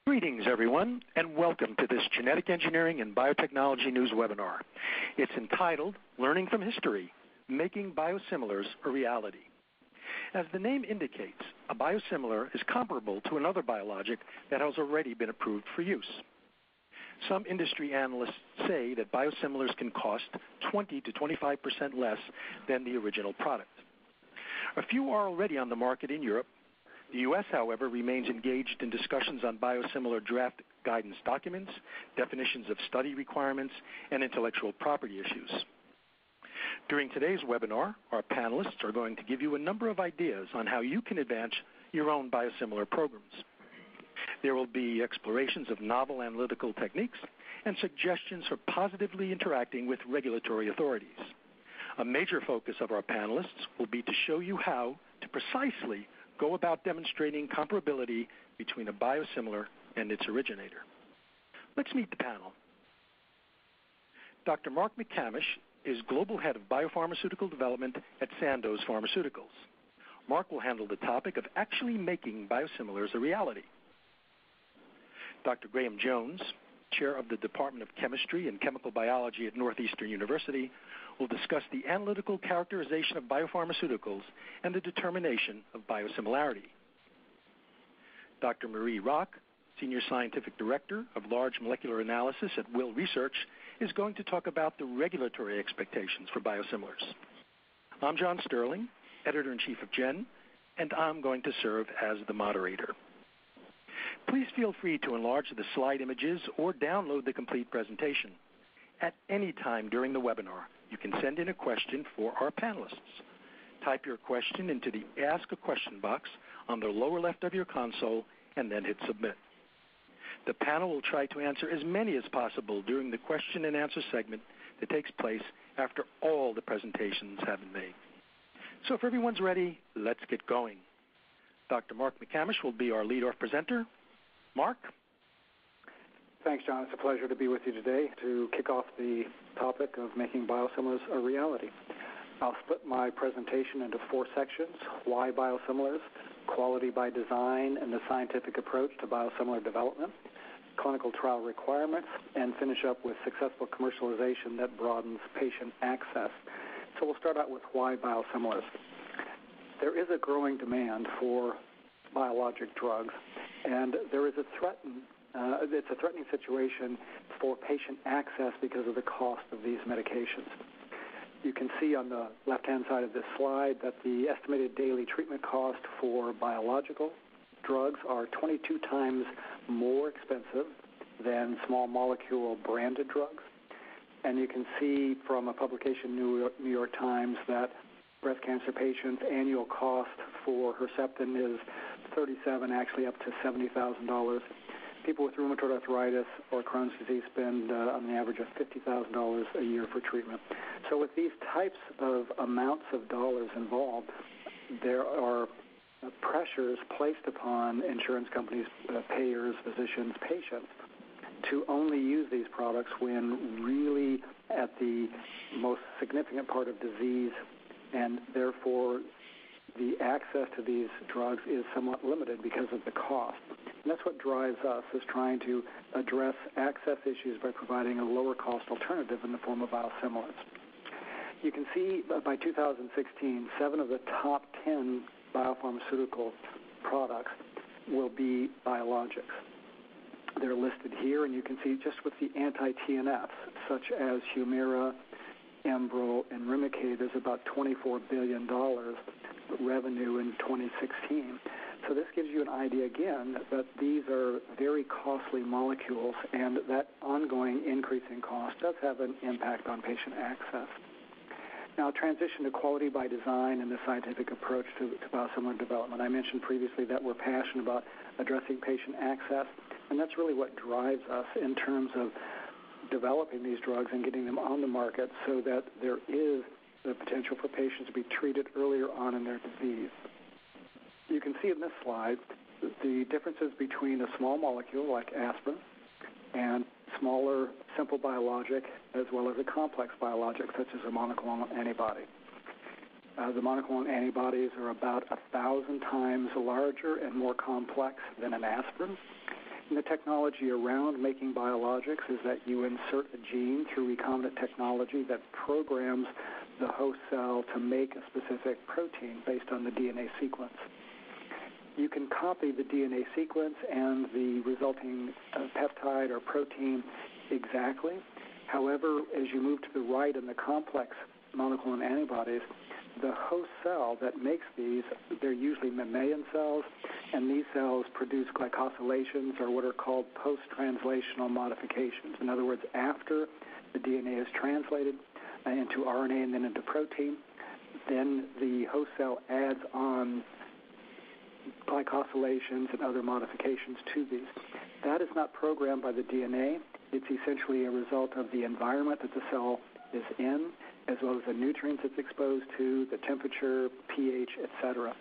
Greetings, everyone, and welcome to this Genetic Engineering and Biotechnology News webinar. It's entitled, Learning from History, Making Biosimilars a Reality. As the name indicates, a biosimilar is comparable to another biologic that has already been approved for use. Some industry analysts say that biosimilars can cost 20 to 25% less than the original product. A few are already on the market in Europe. The U.S., however, remains engaged in discussions on biosimilar draft guidance documents, definitions of study requirements, and intellectual property issues. During today's webinar, our panelists are going to give you a number of ideas on how you can advance your own biosimilar programs. There will be explorations of novel analytical techniques and suggestions for positively interacting with regulatory authorities. A major focus of our panelists will be to show you how to precisely go about demonstrating comparability between a biosimilar and its originator. Let's meet the panel. Dr. Mark McCamish is Global Head of Biopharmaceutical Development at Sandoz Pharmaceuticals. Mark will handle the topic of actually making biosimilars a reality. Dr. Graham Jones, Chair of the Department of Chemistry and Chemical Biology at Northeastern University, will discuss the analytical characterization of biopharmaceuticals and the determination of biosimilarity. Dr. Marie Rock, Senior Scientific Director of Large Molecular Analysis at Will Research, is going to talk about the regulatory expectations for biosimilars. I'm John Sterling, Editor-in-Chief of GEN, and I'm going to serve as the moderator. Please feel free to enlarge the slide images or download the complete presentation. At any time during the webinar, you can send in a question for our panelists. Type your question into the Ask a Question box on the lower left of your console and then hit Submit. The panel will try to answer as many as possible during the question and answer segment that takes place after all the presentations have been made. So if everyone's ready, let's get going. Dr. Mark McCamish will be our lead-off presenter. Mark? Thanks, John. It's a pleasure to be with you today to kick off the topic of making biosimilars a reality. I'll split my presentation into 4 sections: why biosimilars, quality by design and the scientific approach to biosimilar development, clinical trial requirements, and finish up with successful commercialization that broadens patient access. So we'll start out with why biosimilars. There is a growing demand for biologic drugs, and there is it's a threatening situation for patient access because of the cost of these medications. You can see on the left-hand side of this slide that the estimated daily treatment cost for biological drugs are 22 times more expensive than small molecule branded drugs. And you can see from a publication in New York Times that breast cancer patients' annual cost for Herceptin is $37,000, actually up to $70,000. People with rheumatoid arthritis or Crohn's disease spend on the average of $50,000 a year for treatment. So with these types of amounts of dollars involved, there are pressures placed upon insurance companies, payers, physicians, patients to only use these products when really at the most significant part of disease, and therefore the access to these drugs is somewhat limited because of the cost. And that's what drives us, is trying to address access issues by providing a lower cost alternative in the form of biosimilars. You can see by 2016, 7 of the top 10 biopharmaceutical products will be biologics. They're listed here, and you can see just with the anti-TNFs, such as Humira, Enbrel, and Remicade, there's about $24 billion revenue in 2016. So this gives you an idea, again, that these are very costly molecules, and that ongoing increase in cost does have an impact on patient access. Now, transition to quality by design and the scientific approach to biosimilar development. I mentioned previously that we're passionate about addressing patient access, and that's really what drives us in terms of developing these drugs and getting them on the market so that there is the potential for patients to be treated earlier on in their disease. You can see in this slide the differences between a small molecule like aspirin and smaller simple biologic as well as a complex biologic such as a monoclonal antibody. The monoclonal antibodies are about 1,000 times larger and more complex than an aspirin. And the technology around making biologics is that you insert a gene through recombinant technology that programs the host cell to make a specific protein based on the DNA sequence. You can copy the DNA sequence and the resulting peptide or protein exactly. However, as you move to the right in the complex monoclonal antibodies, the host cell that makes these, they're usually mammalian cells, and these cells produce glycosylations or what are called post-translational modifications. In other words, after the DNA is translated into RNA and then into protein, then the host cell adds on glycosylations and other modifications to these. That is not programmed by the DNA. It's essentially a result of the environment that the cell is in, as well as the nutrients it's exposed to, the temperature, pH, etc.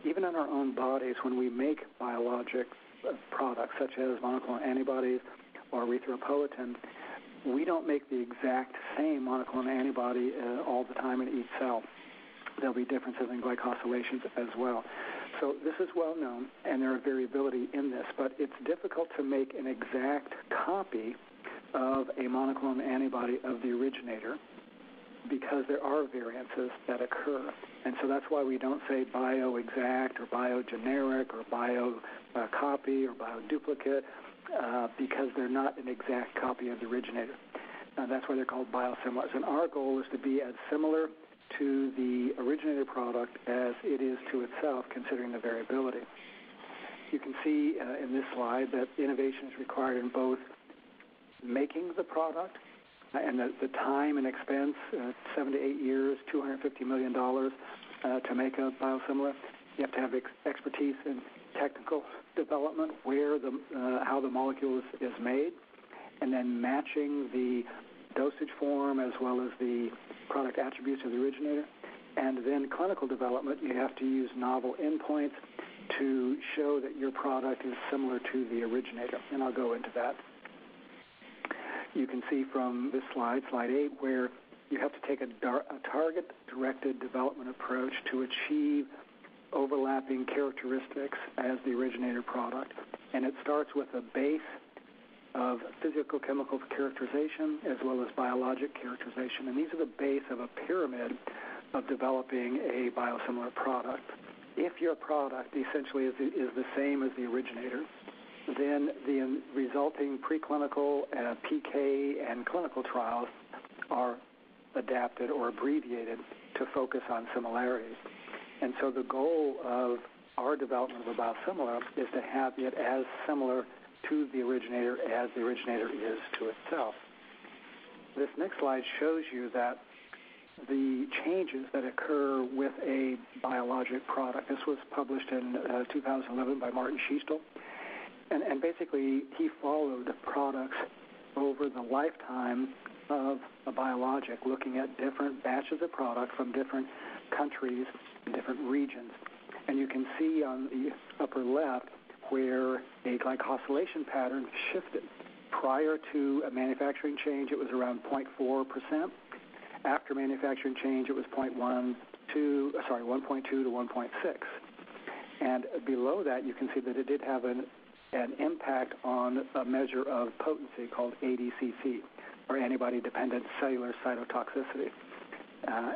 Even in our own bodies, when we make biologic products such as monoclonal antibodies or erythropoietin, we don't make the exact same monoclonal antibody all the time in each cell. There'll be differences in glycosylations as well. So this is well known, and there are variability in this, but it's difficult to make an exact copy of a monoclonal antibody of the originator because there are variances that occur. And so that's why we don't say bioexact or biogeneric or biocopy or bioduplicate because they're not an exact copy of the originator. That's why they're called biosimilars. And our goal is to be as similar to the originator product as it is to itself, considering the variability. You can see in this slide that innovation is required in both making the product and the time and expense, 7 to 8 years, $250 million to make a biosimilar. You have to have expertise in technical development, how the molecule is made, and then matching the dosage form as well as the product attributes of the originator. And then clinical development, you have to use novel endpoints to show that your product is similar to the originator, and I'll go into that. You can see from this slide 8, where you have to take a target-directed development approach to achieve overlapping characteristics as the originator product. And it starts with a base of physicochemical characterization as well as biologic characterization. And these are the base of a pyramid of developing a biosimilar product. If your product essentially is the same as the originator, then the resulting preclinical, PK, and clinical trials are adapted or abbreviated to focus on similarities. And so the goal of our development of a biosimilar is to have it as similar to the originator as the originator is to itself. This next slide shows you that the changes that occur with a biologic product. This was published in 2011 by Martin Schiestel. And basically, he followed products over the lifetime of a biologic, looking at different batches of product from different countries and different regions. And you can see on the upper left where a glycosylation pattern shifted. Prior to a manufacturing change, it was around 0.4%. After manufacturing change, it was 1.2 to 1.6. And below that, you can see that it did have an impact on a measure of potency called ADCC, or antibody-dependent cellular cytotoxicity.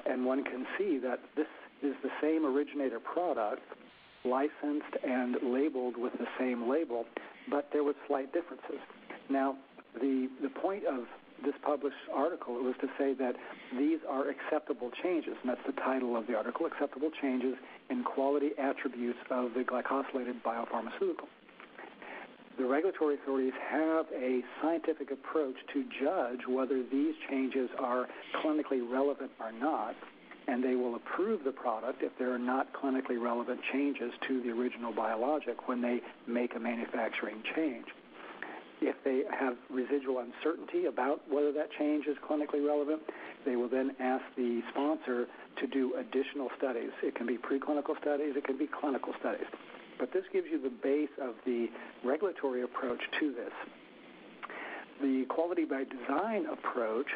And one can see that this is the same originator product, licensed and labeled with the same label, but there were slight differences. Now, the point of this published article was to say that these are acceptable changes, and that's the title of the article, Acceptable Changes in Quality Attributes of the Glycosylated Biopharmaceutical. The regulatory authorities have a scientific approach to judge whether these changes are clinically relevant or not, and they will approve the product if there are not clinically relevant changes to the original biologic when they make a manufacturing change. If they have residual uncertainty about whether that change is clinically relevant, they will then ask the sponsor to do additional studies. It can be preclinical studies, it can be clinical studies. But this gives you the base of the regulatory approach to this. The quality by design approach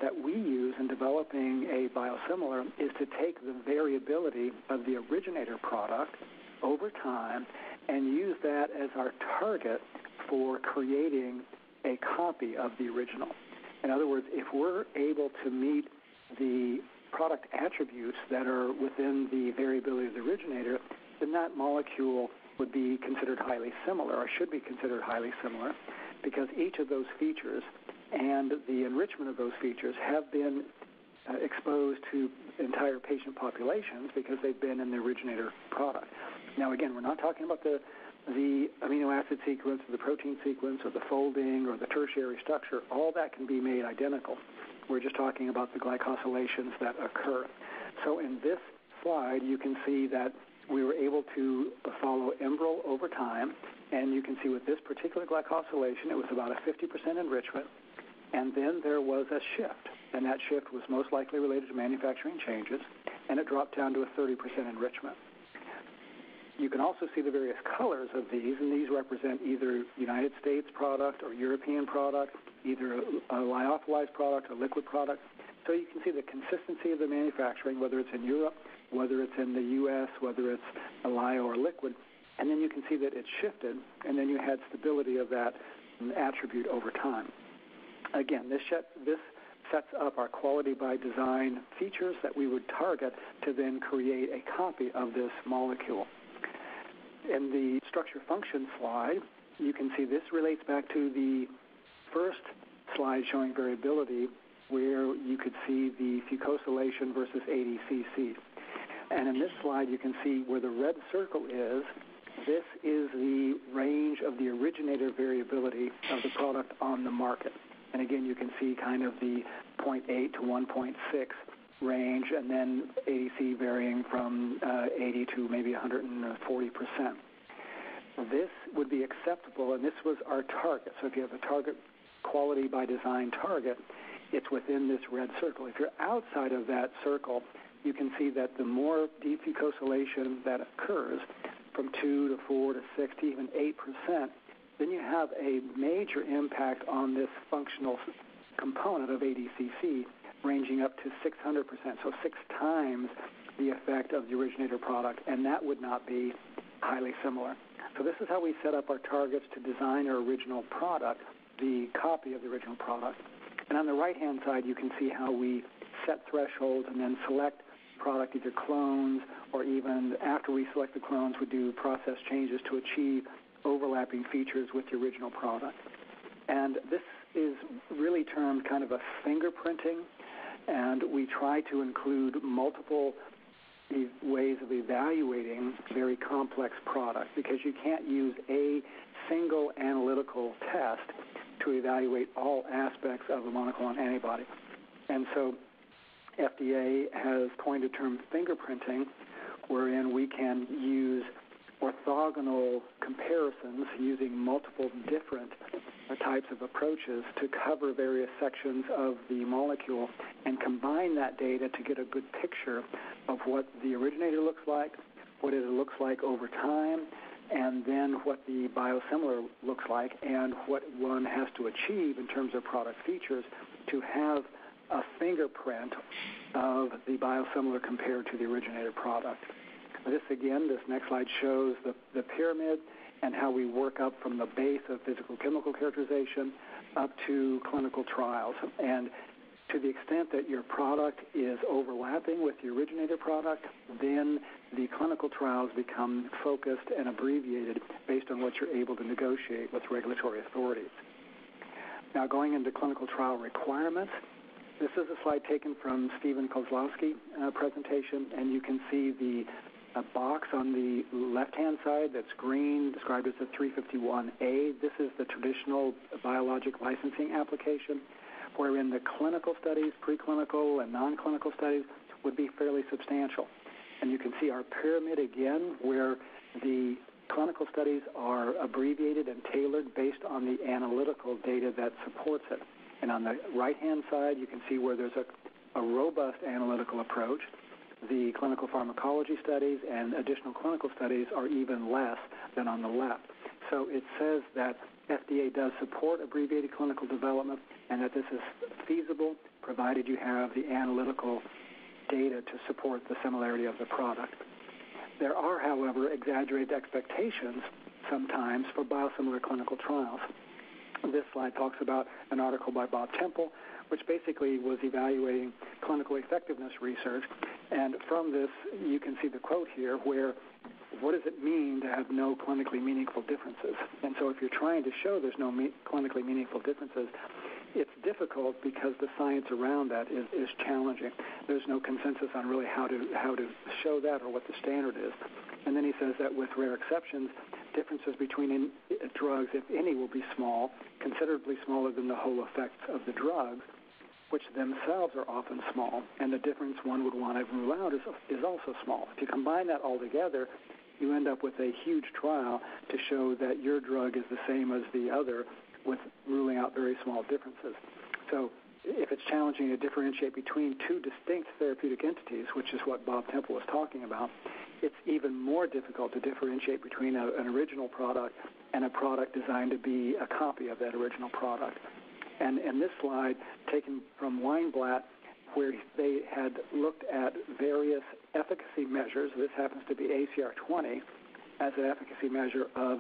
that we use in developing a biosimilar is to take the variability of the originator product over time and use that as our target for creating a copy of the original. In other words, if we're able to meet the product attributes that are within the variability of the originator, then that molecule would be considered highly similar, or should be considered highly similar, because each of those features and the enrichment of those features have been exposed to entire patient populations because they've been in the originator product. Now, again, we're not talking about the amino acid sequence or the protein sequence or the folding or the tertiary structure. All that can be made identical. We're just talking about the glycosylations that occur. So in this slide, you can see that we were able to follow Enbrel over time, and you can see with this particular glycosylation, it was about a 50% enrichment, and then there was a shift, and that shift was most likely related to manufacturing changes, and it dropped down to a 30% enrichment. You can also see the various colors of these, and these represent either United States product or European product, either a lyophilized product or liquid product. So you can see the consistency of the manufacturing, whether it's in Europe, whether it's in the U.S., whether it's a lyo or liquid, and then you can see that it shifted, and then you had stability of that attribute over time. Again, this sets up our quality by design features that we would target to then create a copy of this molecule. In the structure function slide, you can see this relates back to the first slide showing variability, where you could see the fucosylation versus ADCC. And in this slide, you can see where the red circle is. This is the range of the originator variability of the product on the market. And again, you can see kind of the 0.8 to 1.6 range, and then ADC varying from 80 to maybe 140%. This would be acceptable, and this was our target. So if you have a target quality by design target, it's within this red circle. If you're outside of that circle, you can see that the more defucosylation that occurs, from 2 to 4 to 6 to even 8%, then you have a major impact on this functional component of ADCC, ranging up to 600%, so 6 times the effect of the originator product, and that would not be highly similar. So this is how we set up our targets to design our original product, the copy of the original product. And on the right-hand side, you can see how we set thresholds and then select product, either clones, or even after we select the clones, we do process changes to achieve overlapping features with the original product. And this is really termed kind of a fingerprinting, and we try to include multiple ways of evaluating very complex products, because you can't use a single analytical test to evaluate all aspects of a monoclonal antibody. And so FDA has coined a term fingerprinting, wherein we can use orthogonal comparisons using multiple different types of approaches to cover various sections of the molecule and combine that data to get a good picture of what the originator looks like, what it looks like over time, and then what the biosimilar looks like and what one has to achieve in terms of product features to have a fingerprint of the biosimilar compared to the originator product. This next slide shows the pyramid and how we work up from the base of physical-chemical characterization up to clinical trials. And to the extent that your product is overlapping with the originator product, then the clinical trials become focused and abbreviated based on what you're able to negotiate with regulatory authorities. Now, going into clinical trial requirements, this is a slide taken from Stephen Kozlowski's presentation, and you can see the box on the left-hand side that's green, described as the 351A. This is the traditional biologic licensing application, wherein the clinical studies, preclinical and non-clinical studies, would be fairly substantial. And you can see our pyramid again, where the clinical studies are abbreviated and tailored based on the analytical data that supports it. And on the right-hand side, you can see where there's a robust analytical approach. The clinical pharmacology studies and additional clinical studies are even less than on the left. So it says that FDA does support abbreviated clinical development and that this is feasible provided you have the analytical data to support the similarity of the product. There are, however, exaggerated expectations sometimes for biosimilar clinical trials. This slide talks about an article by Bob Temple, which basically was evaluating clinical effectiveness research. And from this, you can see the quote here where, what does it mean to have no clinically meaningful differences? And so if you're trying to show there's no clinically meaningful differences, it's difficult because the science around that is challenging. There's no consensus on really how to show that or what the standard is. And then he says that with rare exceptions, differences between drugs, if any, will be small, considerably smaller than the whole effects of the drugs, which themselves are often small, and the difference one would want to rule out is also small. If you combine that all together, you end up with a huge trial to show that your drug is the same as the other, with ruling out very small differences. So if it's challenging to differentiate between two distinct therapeutic entities, which is what Bob Temple was talking about, it's even more difficult to differentiate between an original product and a product designed to be a copy of that original product. And in this slide, taken from Weinblatt, where they had looked at various efficacy measures, this happens to be ACR20, as an efficacy measure of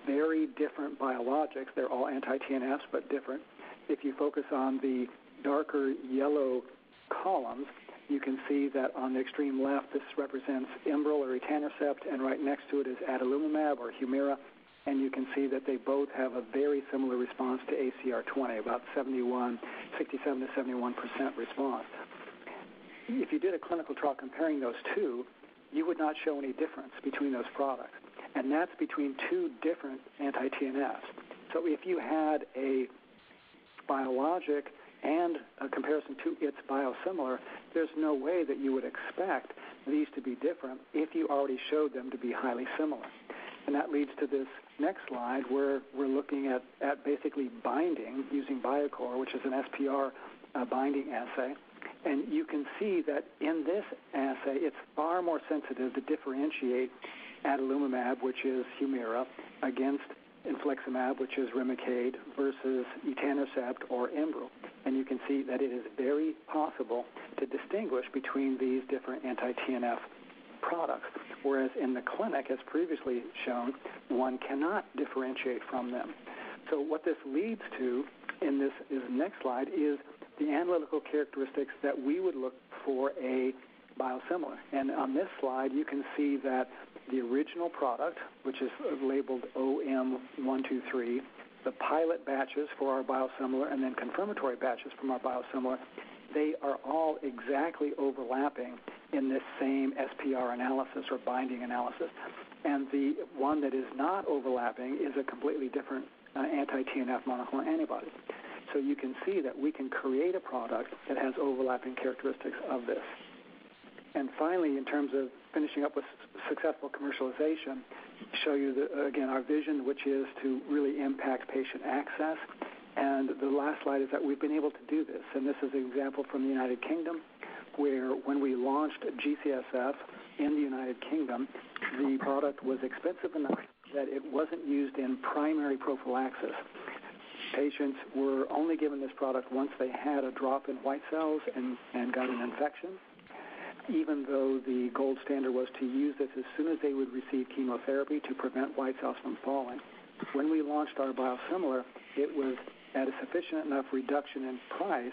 very different biologics. They're all anti-TNFs, but different. If you focus on the darker yellow columns, you can see that on the extreme left, this represents Enbrel or etanercept, and right next to it is adalimumab or Humira, and you can see that they both have a very similar response to ACR20, about 67 to 71% response. If you did a clinical trial comparing those two, you would not show any difference between those products, and that's between two different anti-TNFs. So if you had a biologic and a comparison to its biosimilar, there's no way that you would expect these to be different if you already showed them to be highly similar. And that leads to this next slide where we're looking at basically binding using BioCore, which is an SPR binding assay. And you can see that in this assay, it's far more sensitive to differentiate adalimumab, which is Humira, against infliximab, which is Remicade, versus etanercept or Enbrel. And you can see that it is very possible to distinguish between these different anti-TNF products, whereas in the clinic, as previously shown, one cannot differentiate from them. So what this leads to in this next slide is the analytical characteristics that we would look for a biosimilar. And on this slide, you can see that the original product, which is labeled OM123, the pilot batches for our biosimilar, and then confirmatory batches from our biosimilar, they are all exactly overlapping in this same SPR analysis or binding analysis. And the one that is not overlapping is a completely different anti-TNF monoclonal antibody. So you can see that we can create a product that has overlapping characteristics of this. And finally, in terms of finishing up with successful commercialization, show you, again, our vision, which is to really impact patient access. And the last slide is that we've been able to do this. And this is an example from the United Kingdom, where when we launched GCSF in the United Kingdom, the product was expensive enough that it wasn't used in primary prophylaxis. Patients were only given this product once they had a drop in white cells and got an infection, even though the gold standard was to use this as soon as they would receive chemotherapy to prevent white cells from falling. When we launched our biosimilar, it was at a sufficient enough reduction in price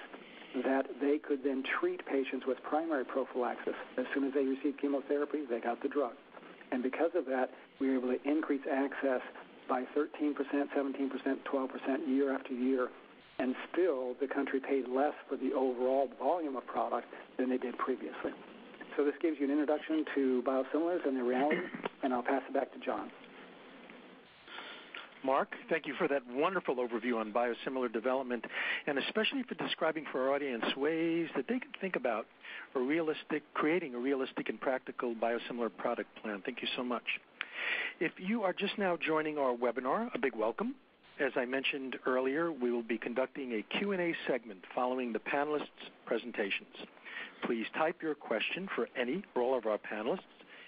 that they could then treat patients with primary prophylaxis. As soon as they received chemotherapy, they got the drug. And because of that, we were able to increase access by 13%, 17%, 12% year after year, and still the country paid less for the overall volume of product than they did previously. So this gives you an introduction to biosimilars and their reality, and I'll pass it back to John. Mark, thank you for that wonderful overview on biosimilar development, and especially for describing for our audience ways that they can think about creating a realistic and practical biosimilar product plan. Thank you so much. If you are just now joining our webinar, a big welcome. As I mentioned earlier, we will be conducting a Q&A segment following the panelists' presentations. Please type your question for any or all of our panelists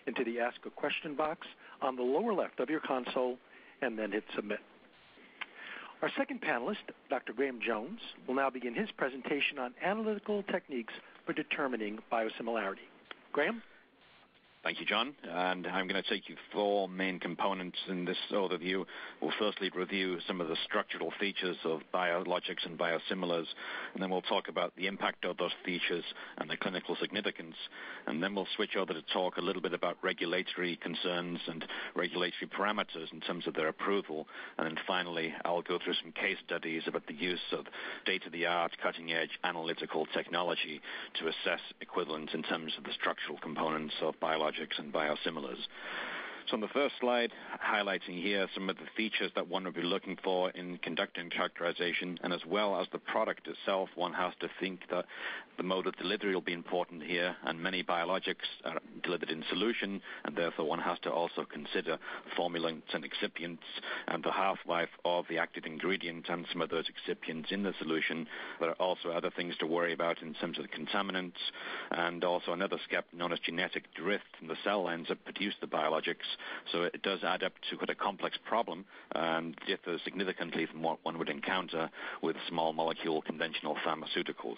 into the Ask a Question box on the lower left of your console, and then hit Submit. Our second panelist, Dr. Graham Jones, will now begin his presentation on analytical techniques for determining biosimilarity. Graham? Thank you, John. And I'm going to take you through 4 main components in this overview. We'll firstly review some of the structural features of biologics and biosimilars, and then we'll talk about the impact of those features and their clinical significance. And then we'll switch over to talk a little bit about regulatory concerns and regulatory parameters in terms of their approval. And then finally, I'll go through some case studies about the use of state-of-the-art, cutting-edge analytical technology to assess equivalence in terms of the structural components of biologics and biosimilars. So on the first slide, highlighting here some of the features that one would be looking for in conducting characterization, and as well as the product itself, one has to think that the mode of delivery will be important here, and many biologics are delivered in solution, and therefore one has to also consider formulants and excipients and the half-life of the active ingredient and some of those excipients in the solution. There are also other things to worry about in terms of the contaminants, and also another step known as genetic drift in the cell lines that produce the biologics. So it does add up to quite a complex problem and differs significantly from what one would encounter with small molecule conventional pharmaceuticals.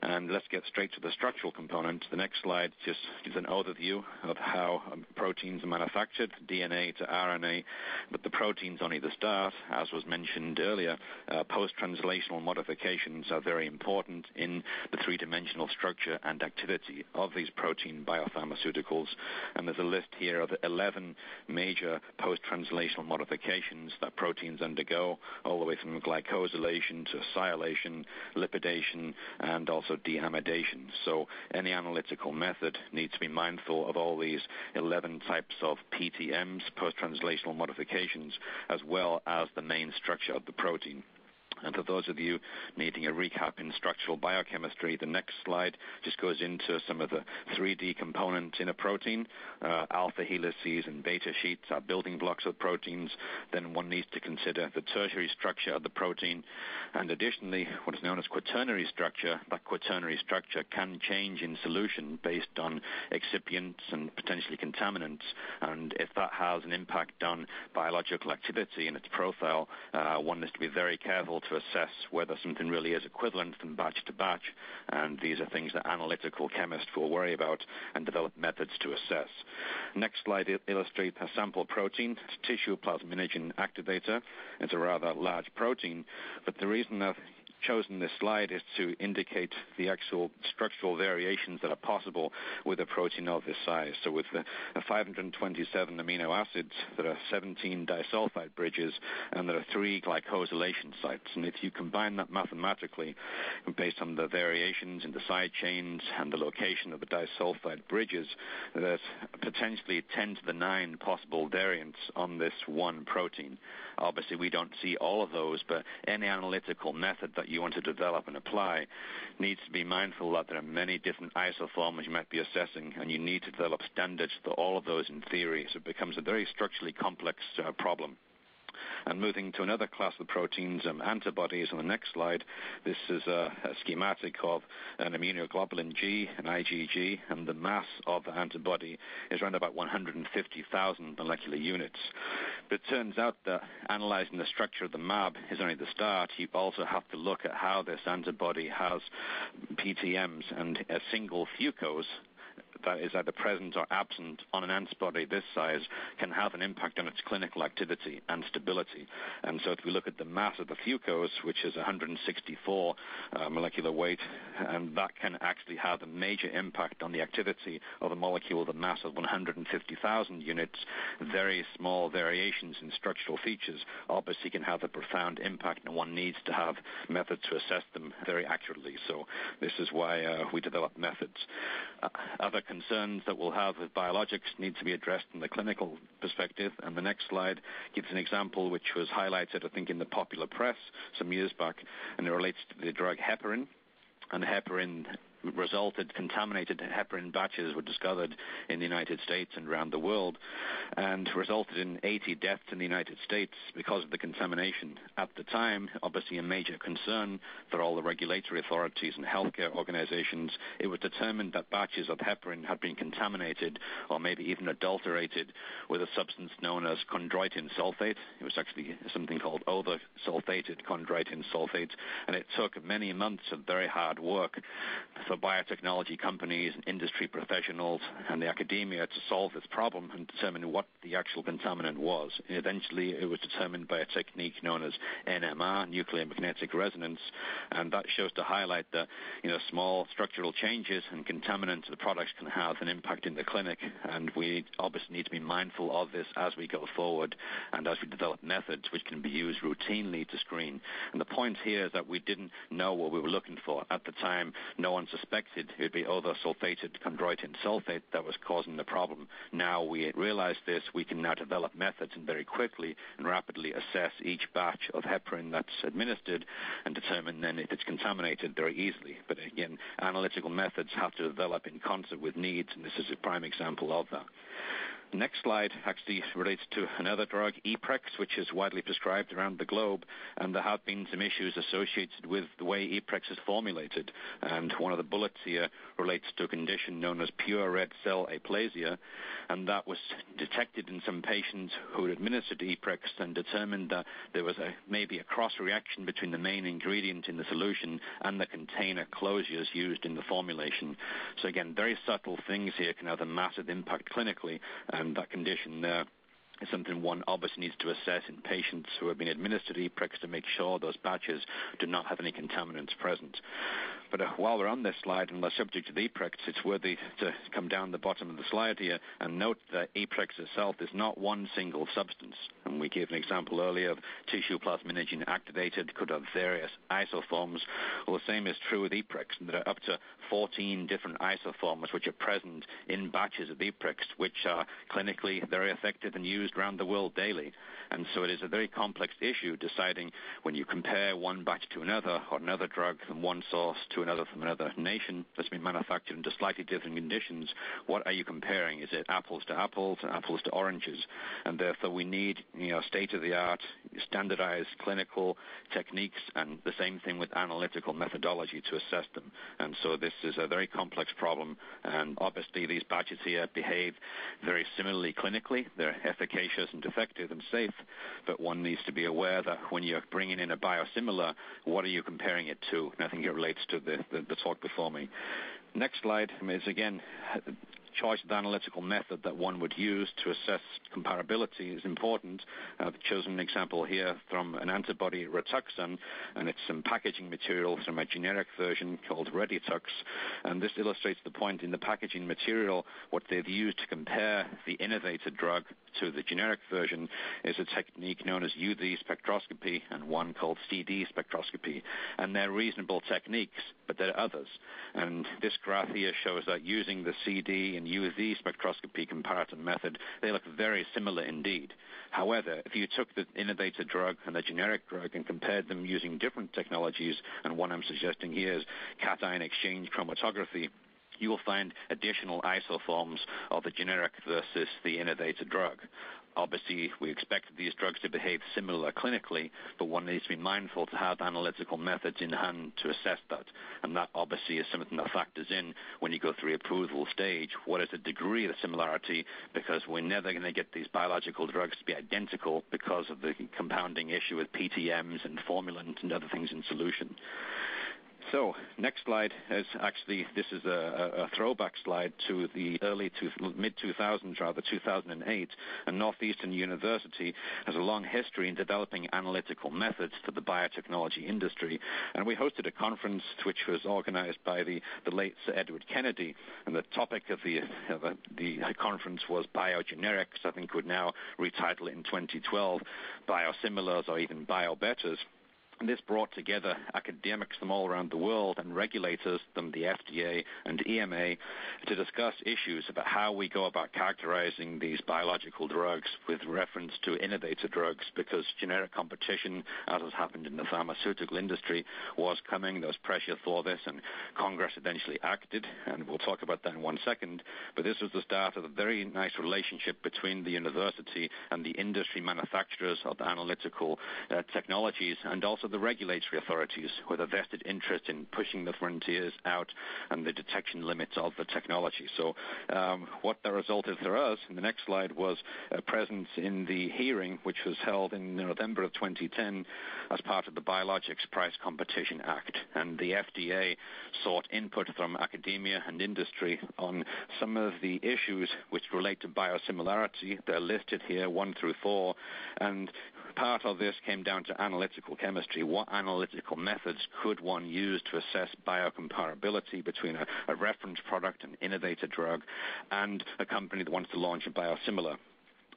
And let's get straight to the structural component. The next slide just gives an overview of how proteins are manufactured, DNA to RNA, but the proteins only the start. As was mentioned earlier, post-translational modifications are very important in the three-dimensional structure and activity of these protein biopharmaceuticals. And there's a list here of 11 major post-translational modifications that proteins undergo, all the way from glycosylation to acylation, lipidation, and also deamidation. So any analytical method needs to be mindful of all these 11 types of PTMs, post-translational modifications, as well as the main structure of the protein. And for those of you needing a recap in structural biochemistry, the next slide just goes into some of the 3D components in a protein. Alpha helices and beta sheets are building blocks of proteins. Then one needs to consider the tertiary structure of the protein. And additionally, what is known as quaternary structure. That quaternary structure can change in solution based on excipients and potentially contaminants. And if that has an impact on biological activity and its profile, one needs to be very careful to assess whether something really is equivalent from batch to batch, and these are things that analytical chemists will worry about and develop methods to assess. Next slide illustrates a sample protein, tissue plasminogen activator. It's a rather large protein, but the reason I've chosen this slide is to indicate the actual structural variations that are possible with a protein of this size. So with the 527 amino acids, there are 17 disulfide bridges, and there are 3 glycosylation sites. And if you combine that mathematically, based on the variations in the side chains and the location of the disulfide bridges, there's potentially 10 to the 9 possible variants on this one protein. Obviously, we don't see all of those, but any analytical method that you want to develop and apply needs to be mindful that there are many different isoforms you might be assessing, and you need to develop standards for all of those in theory, so it becomes a very structurally complex problem. And moving to another class of proteins, antibodies on the next slide, this is a schematic of an immunoglobulin G, an IgG, and the mass of the antibody is around about 150,000 molecular units. But it turns out that analyzing the structure of the MAB is only the start. You also have to look at how this antibody has PTMs, and a single fucose that is either present or absent on an antibody this size can have an impact on its clinical activity and stability. And so if we look at the mass of the fucose, which is 164 molecular weight, and that can actually have a major impact on the activity of a molecule, the mass of 150,000 units, very small variations in structural features obviously can have a profound impact, and one needs to have methods to assess them very accurately. So this is why we develop methods. Other concerns that we'll have with biologics need to be addressed in the clinical perspective, and the next slide gives an example which was highlighted, I think, in the popular press some years back, and it relates to the drug heparin. And heparin contaminated heparin batches were discovered in the United States and around the world, and resulted in 80 deaths in the United States because of the contamination. At the time, obviously a major concern for all the regulatory authorities and healthcare organizations, it was determined that batches of heparin had been contaminated or maybe even adulterated with a substance known as chondroitin sulfate. It was actually something called over-sulfated chondroitin sulfate, and it took many months of very hard work for for biotechnology companies, industry professionals, and the academia to solve this problem and determine what the actual contaminant was. Eventually, it was determined by a technique known as NMR, nuclear magnetic resonance, and that shows to highlight that small structural changes and contaminants of the products can have an impact in the clinic, and we obviously need to be mindful of this as we go forward and as we develop methods which can be used routinely to screen. And the point here is that we didn't know what we were looking for. At the time, no one suspected it would be sulfated chondroitin sulfate that was causing the problem. Now we realize this, we can now develop methods and very quickly and rapidly assess each batch of heparin that's administered and determine then if it's contaminated very easily. But again, analytical methods have to develop in concert with needs, and this is a prime example of that. The next slide actually relates to another drug, Eprex, which is widely prescribed around the globe, and there have been some issues associated with the way Eprex is formulated. And one of the bullets here relates to a condition known as pure red cell aplasia, and that was detected in some patients who had administered Eprex and determined that there was maybe a cross-reaction between the main ingredient in the solution and the container closures used in the formulation. So again, very subtle things here can have a massive impact clinically, and that condition there is something one obviously needs to assess in patients who have been administered Eprex to make sure those batches do not have any contaminants present. But while we're on this slide and the subject of Eprex, it's worthy to come down the bottom of the slide here and note that Eprex itself is not one single substance. And we gave an example earlier of tissue plasminogen activated, could have various isoforms. Well, the same is true with Eprex. There are up to 14 different isoforms which are present in batches of Eprex, which are clinically very effective and used around the world daily. And so it is a very complex issue deciding when you compare one batch to another or another drug from one source to another from another nation that's been manufactured under slightly different conditions, what are you comparing? Is it apples to apples and apples to oranges? And therefore we need state-of-the-art, standardized clinical techniques, and the same thing with analytical methodology to assess them. And so this is a very complex problem, and obviously these batches here behave very similarly clinically. They're efficacious and effective and safe, but one needs to be aware that when you're bringing in a biosimilar, what are you comparing it to? And I think it relates to the talk before me. Next slide is, again, choice of the analytical method that one would use to assess comparability is important. I've chosen an example here from an antibody, Rituxan, and it's some packaging material from a generic version called Reditux. And this illustrates the point in the packaging material. What they've used to compare the innovator drug to the generic version is a technique known as UV spectroscopy and one called CD spectroscopy. And they're reasonable techniques, but there are others. And this graph here shows that using the CD and UV spectroscopy comparative method, they look very similar indeed. However, if you took the innovator drug and the generic drug and compared them using different technologies, and one I'm suggesting here is cation exchange chromatography, you will find additional isoforms of the generic versus the innovator drug. Obviously, we expect these drugs to behave similar clinically, but one needs to be mindful to have analytical methods in hand to assess that. And that obviously is something that factors in when you go through the approval stage. What is the degree of the similarity? Because we're never going to get these biological drugs to be identical because of the compounding issue with PTMs and formulants and other things in solution. So, next slide is actually, this is a throwback slide to the mid-2000s, 2008, and Northeastern University has a long history in developing analytical methods for the biotechnology industry. And we hosted a conference which was organized by the late Sir Edward Kennedy, and the topic of the conference was biogenerics. I think we'd now retitle it in 2012, biosimilars or even biobetters. And this brought together academics from all around the world and regulators, them the FDA and EMA, to discuss issues about how we go about characterizing these biological drugs with reference to innovator drugs, because generic competition, as has happened in the pharmaceutical industry, was coming. There was pressure for this, and Congress eventually acted, and we'll talk about that in 1 second. But this was the start of a very nice relationship between the university and the industry manufacturers of the analytical technologies, and also also the regulatory authorities with a vested interest in pushing the frontiers out and the detection limits of the technology. So what that resulted for us in the next slide was a presence in the hearing, which was held in November of 2010 as part of the Biologics Price Competition Act. And the FDA sought input from academia and industry on some of the issues which relate to biosimilarity. They're listed here 1 through 4, and part of this came down to analytical chemistry. What analytical methods could one use to assess biocomparability between a reference product, an innovator drug, and a company that wants to launch a biosimilar?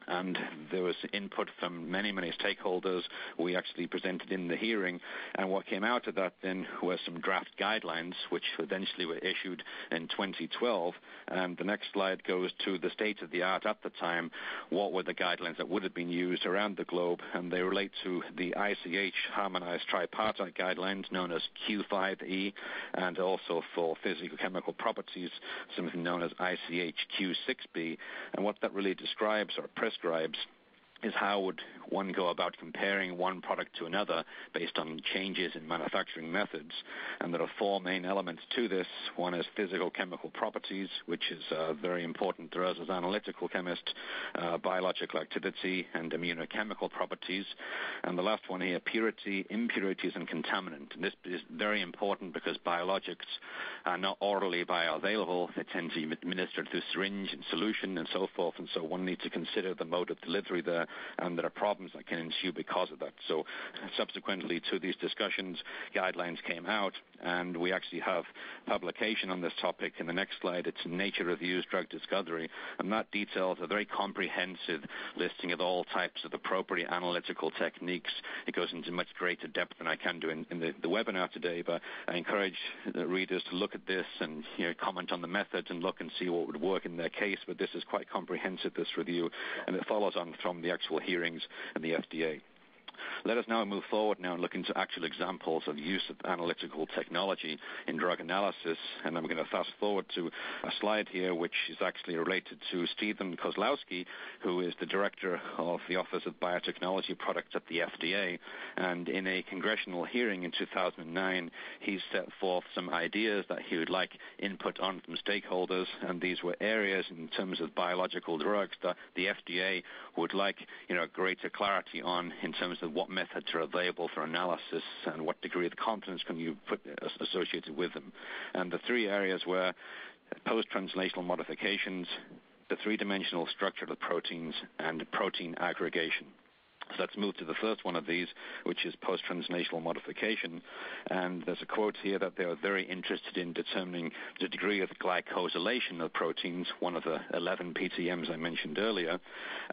And there was input from many, many stakeholders. We actually presented in the hearing, and what came out of that then were some draft guidelines, which eventually were issued in 2012. And the next slide goes to the state of the art at the time. What were the guidelines that would have been used around the globe? And they relate to the ICH Harmonized Tripartite Guidelines, known as Q5E, and also for physicochemical properties, something known as ICH Q6B. And what that really describes or prescribes is how would one go about comparing one product to another based on changes in manufacturing methods. And there are 4 main elements to this. One is physical chemical properties, which is very important to us as analytical chemists, biological activity, and immunochemical properties. And the last one here, purity, impurities, and contaminant. And this is very important because biologics are not orally bioavailable. They tend to be administered through syringe and solution and so forth. And so one needs to consider the mode of delivery there, and there are problems that can ensue because of that. So subsequently to these discussions, guidelines came out, and we actually have publication on this topic. In the next slide, it's Nature Reviews Drug Discovery, and that details a very comprehensive listing of all types of appropriate analytical techniques. It goes into much greater depth than I can do in the webinar today, but I encourage the readers to look at this and comment on the methods and look and see what would work in their case. But this is quite comprehensive, this review, and it follows on from the actual hearings and the FDA. Let us now move forward now and look into actual examples of use of analytical technology in drug analysis. And I'm going to fast forward to a slide here which is actually related to Stephen Kozlowski, who is the director of the Office of Biotechnology Products at the FDA. And in a congressional hearing in 2009, he set forth some ideas that he would like input on from stakeholders. And these were areas in terms of biological drugs that the FDA would like greater clarity on in terms of what methods are available for analysis and what degree of confidence can you put associated with them. And the 3 areas were post-translational modifications, the 3-dimensional structure of the proteins, and protein aggregation. So let's move to the first one of these, which is post-translational modification. And there's a quote here that they are very interested in determining the degree of glycosylation of proteins, one of the 11 PTMs I mentioned earlier.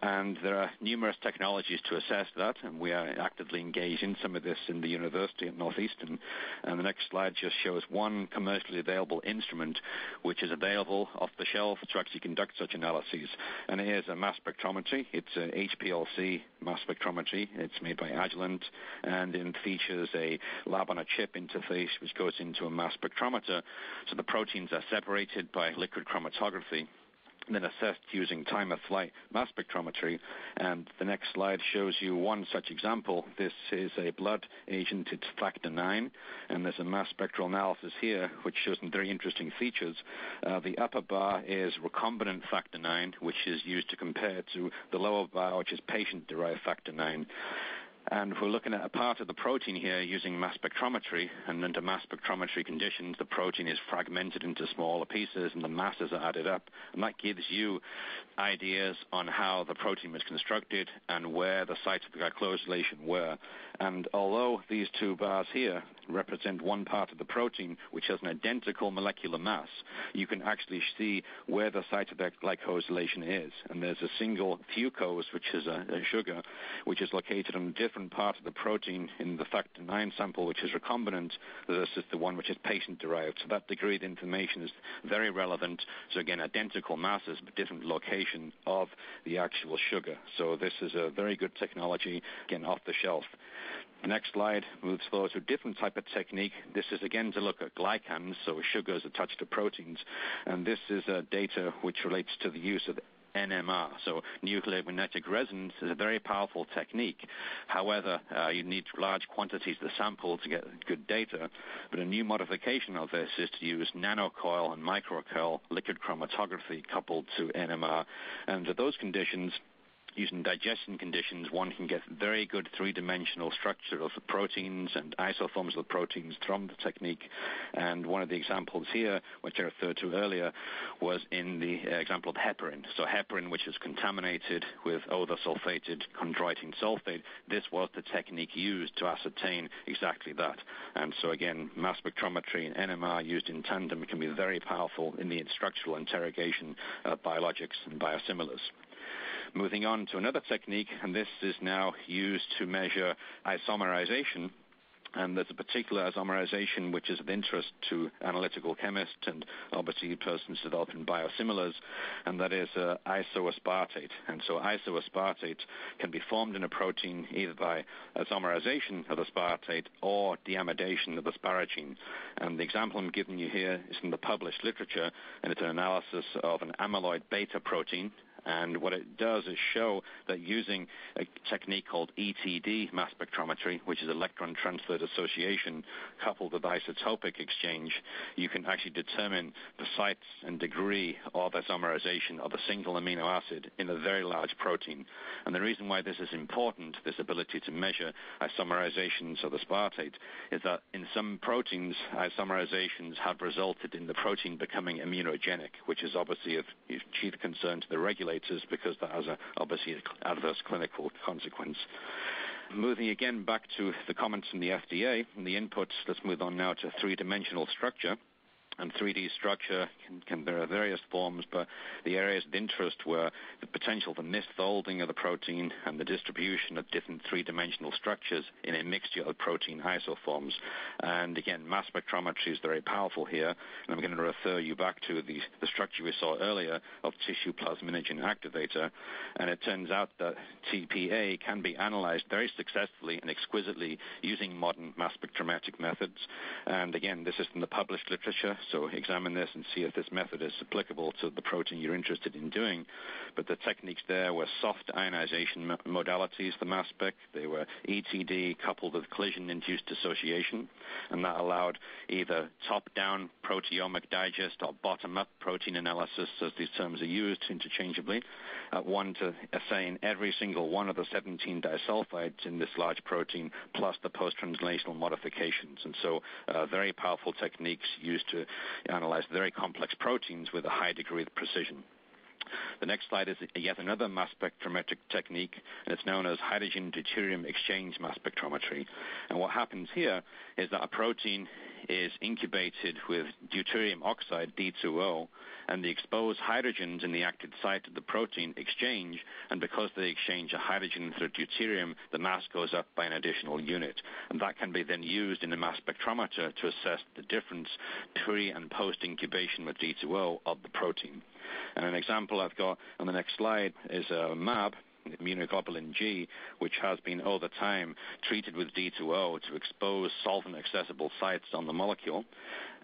And there are numerous technologies to assess that, and we are actively engaged in some of this in the university at Northeastern. And the next slide just shows one commercially available instrument which is available off the shelf to actually conduct such analyses. And here's a mass spectrometry. It's a HPLC mass spectrometry. It's made by Agilent, and it features a lab-on-a-chip interface which goes into a mass spectrometer. So the proteins are separated by liquid chromatography, then assessed using time-of-flight mass spectrometry. And the next slide shows you one such example. This is a blood agent. It's factor 9, and there's a mass spectral analysis here which shows some very interesting features. The upper bar is recombinant factor 9, which is used to compare to the lower bar, which is patient-derived factor 9. And we're looking at a part of the protein here using mass spectrometry, and under mass spectrometry conditions, the protein is fragmented into smaller pieces and the masses are added up. And that gives you ideas on how the protein was constructed and where the sites of the glycosylation were. And although these 2 bars here represent one part of the protein which has an identical molecular mass, you can actually see where the site of that glycosylation is. And there's a single fucose, which is a sugar, which is located on a different part of the protein in the factor 9 sample, which is recombinant, versus the one which is patient-derived. So that degree of information is very relevant. So again, identical masses, but different location of the actual sugar. So this is a very good technology, again, off the shelf. The next slide moves forward to a different type of technique. This is again to look at glycans, so sugars attached to proteins. And this is data which relates to the use of NMR. So nuclear magnetic resonance is a very powerful technique. However, you need large quantities of the sample to get good data. But a new modification of this is to use nanocoil and microcoil liquid chromatography coupled to NMR. And under those conditions, using digestion conditions, one can get very good three-dimensional structure of the proteins and isoforms of the proteins from the technique. And one of the examples here, which I referred to earlier, was in the example of heparin. So heparin, which is contaminated with ether-sulfated chondroitin sulfate, this was the technique used to ascertain exactly that. And so again, mass spectrometry and NMR used in tandem can be very powerful in the structural interrogation of biologics and biosimilars. Moving on to another technique, and this is now used to measure isomerization. And there's a particular isomerization which is of interest to analytical chemists and obviously persons developing biosimilars, and that is isoaspartate. And so isoaspartate can be formed in a protein either by isomerization of aspartate or deamidation of asparagine. And the example I'm giving you here is from the published literature, and it's an analysis of an amyloid beta protein. And what it does is show that using a technique called ETD mass spectrometry, which is electron transfer dissociation coupled with isotopic exchange, you can actually determine the sites and degree of isomerization of a single amino acid in a very large protein. And the reason why this is important, this ability to measure isomerizations of aspartate, is that in some proteins, isomerizations have resulted in the protein becoming immunogenic, which is obviously of chief concern to the regulators because that has obviously an adverse clinical consequence. Moving again back to the comments from the FDA and the inputs, let's move on now to three-dimensional structure. And 3D structure there are various forms, but the areas of interest were the potential for misfolding of the protein and the distribution of different three-dimensional structures in a mixture of protein isoforms. And again, mass spectrometry is very powerful here, and I'm going to refer you back to the structure we saw earlier of tissue plasminogen activator, and it turns out that TPA can be analyzed very successfully and exquisitely using modern mass spectrometric methods. And again, this is from the published literature, so examine this and see if this method is applicable to the protein you're interested in doing. But the techniques there were soft ionization modalities, the mass spec. They were ETD coupled with collision-induced dissociation, and that allowed either top-down proteomic digest or bottom-up protein analysis, as these terms are used interchangeably, one to assign every single one of the 17 disulfides in this large protein, plus the post-translational modifications. And so very powerful techniques used to analyze very complex proteins with a high degree of precision. The next slide is yet another mass spectrometric technique, and it's known as hydrogen-deuterium exchange mass spectrometry. And what happens here is that a protein is incubated with deuterium oxide, D2O, and the exposed hydrogens in the active site of the protein exchange, and because they exchange a hydrogen through deuterium, the mass goes up by an additional unit. And that can be then used in a mass spectrometer to assess the difference pre- and post-incubation with D2O of the protein. And an example I've got on the next slide is a MAB, immunoglobulin G, which has been over time treated with D2O to expose solvent-accessible sites on the molecule.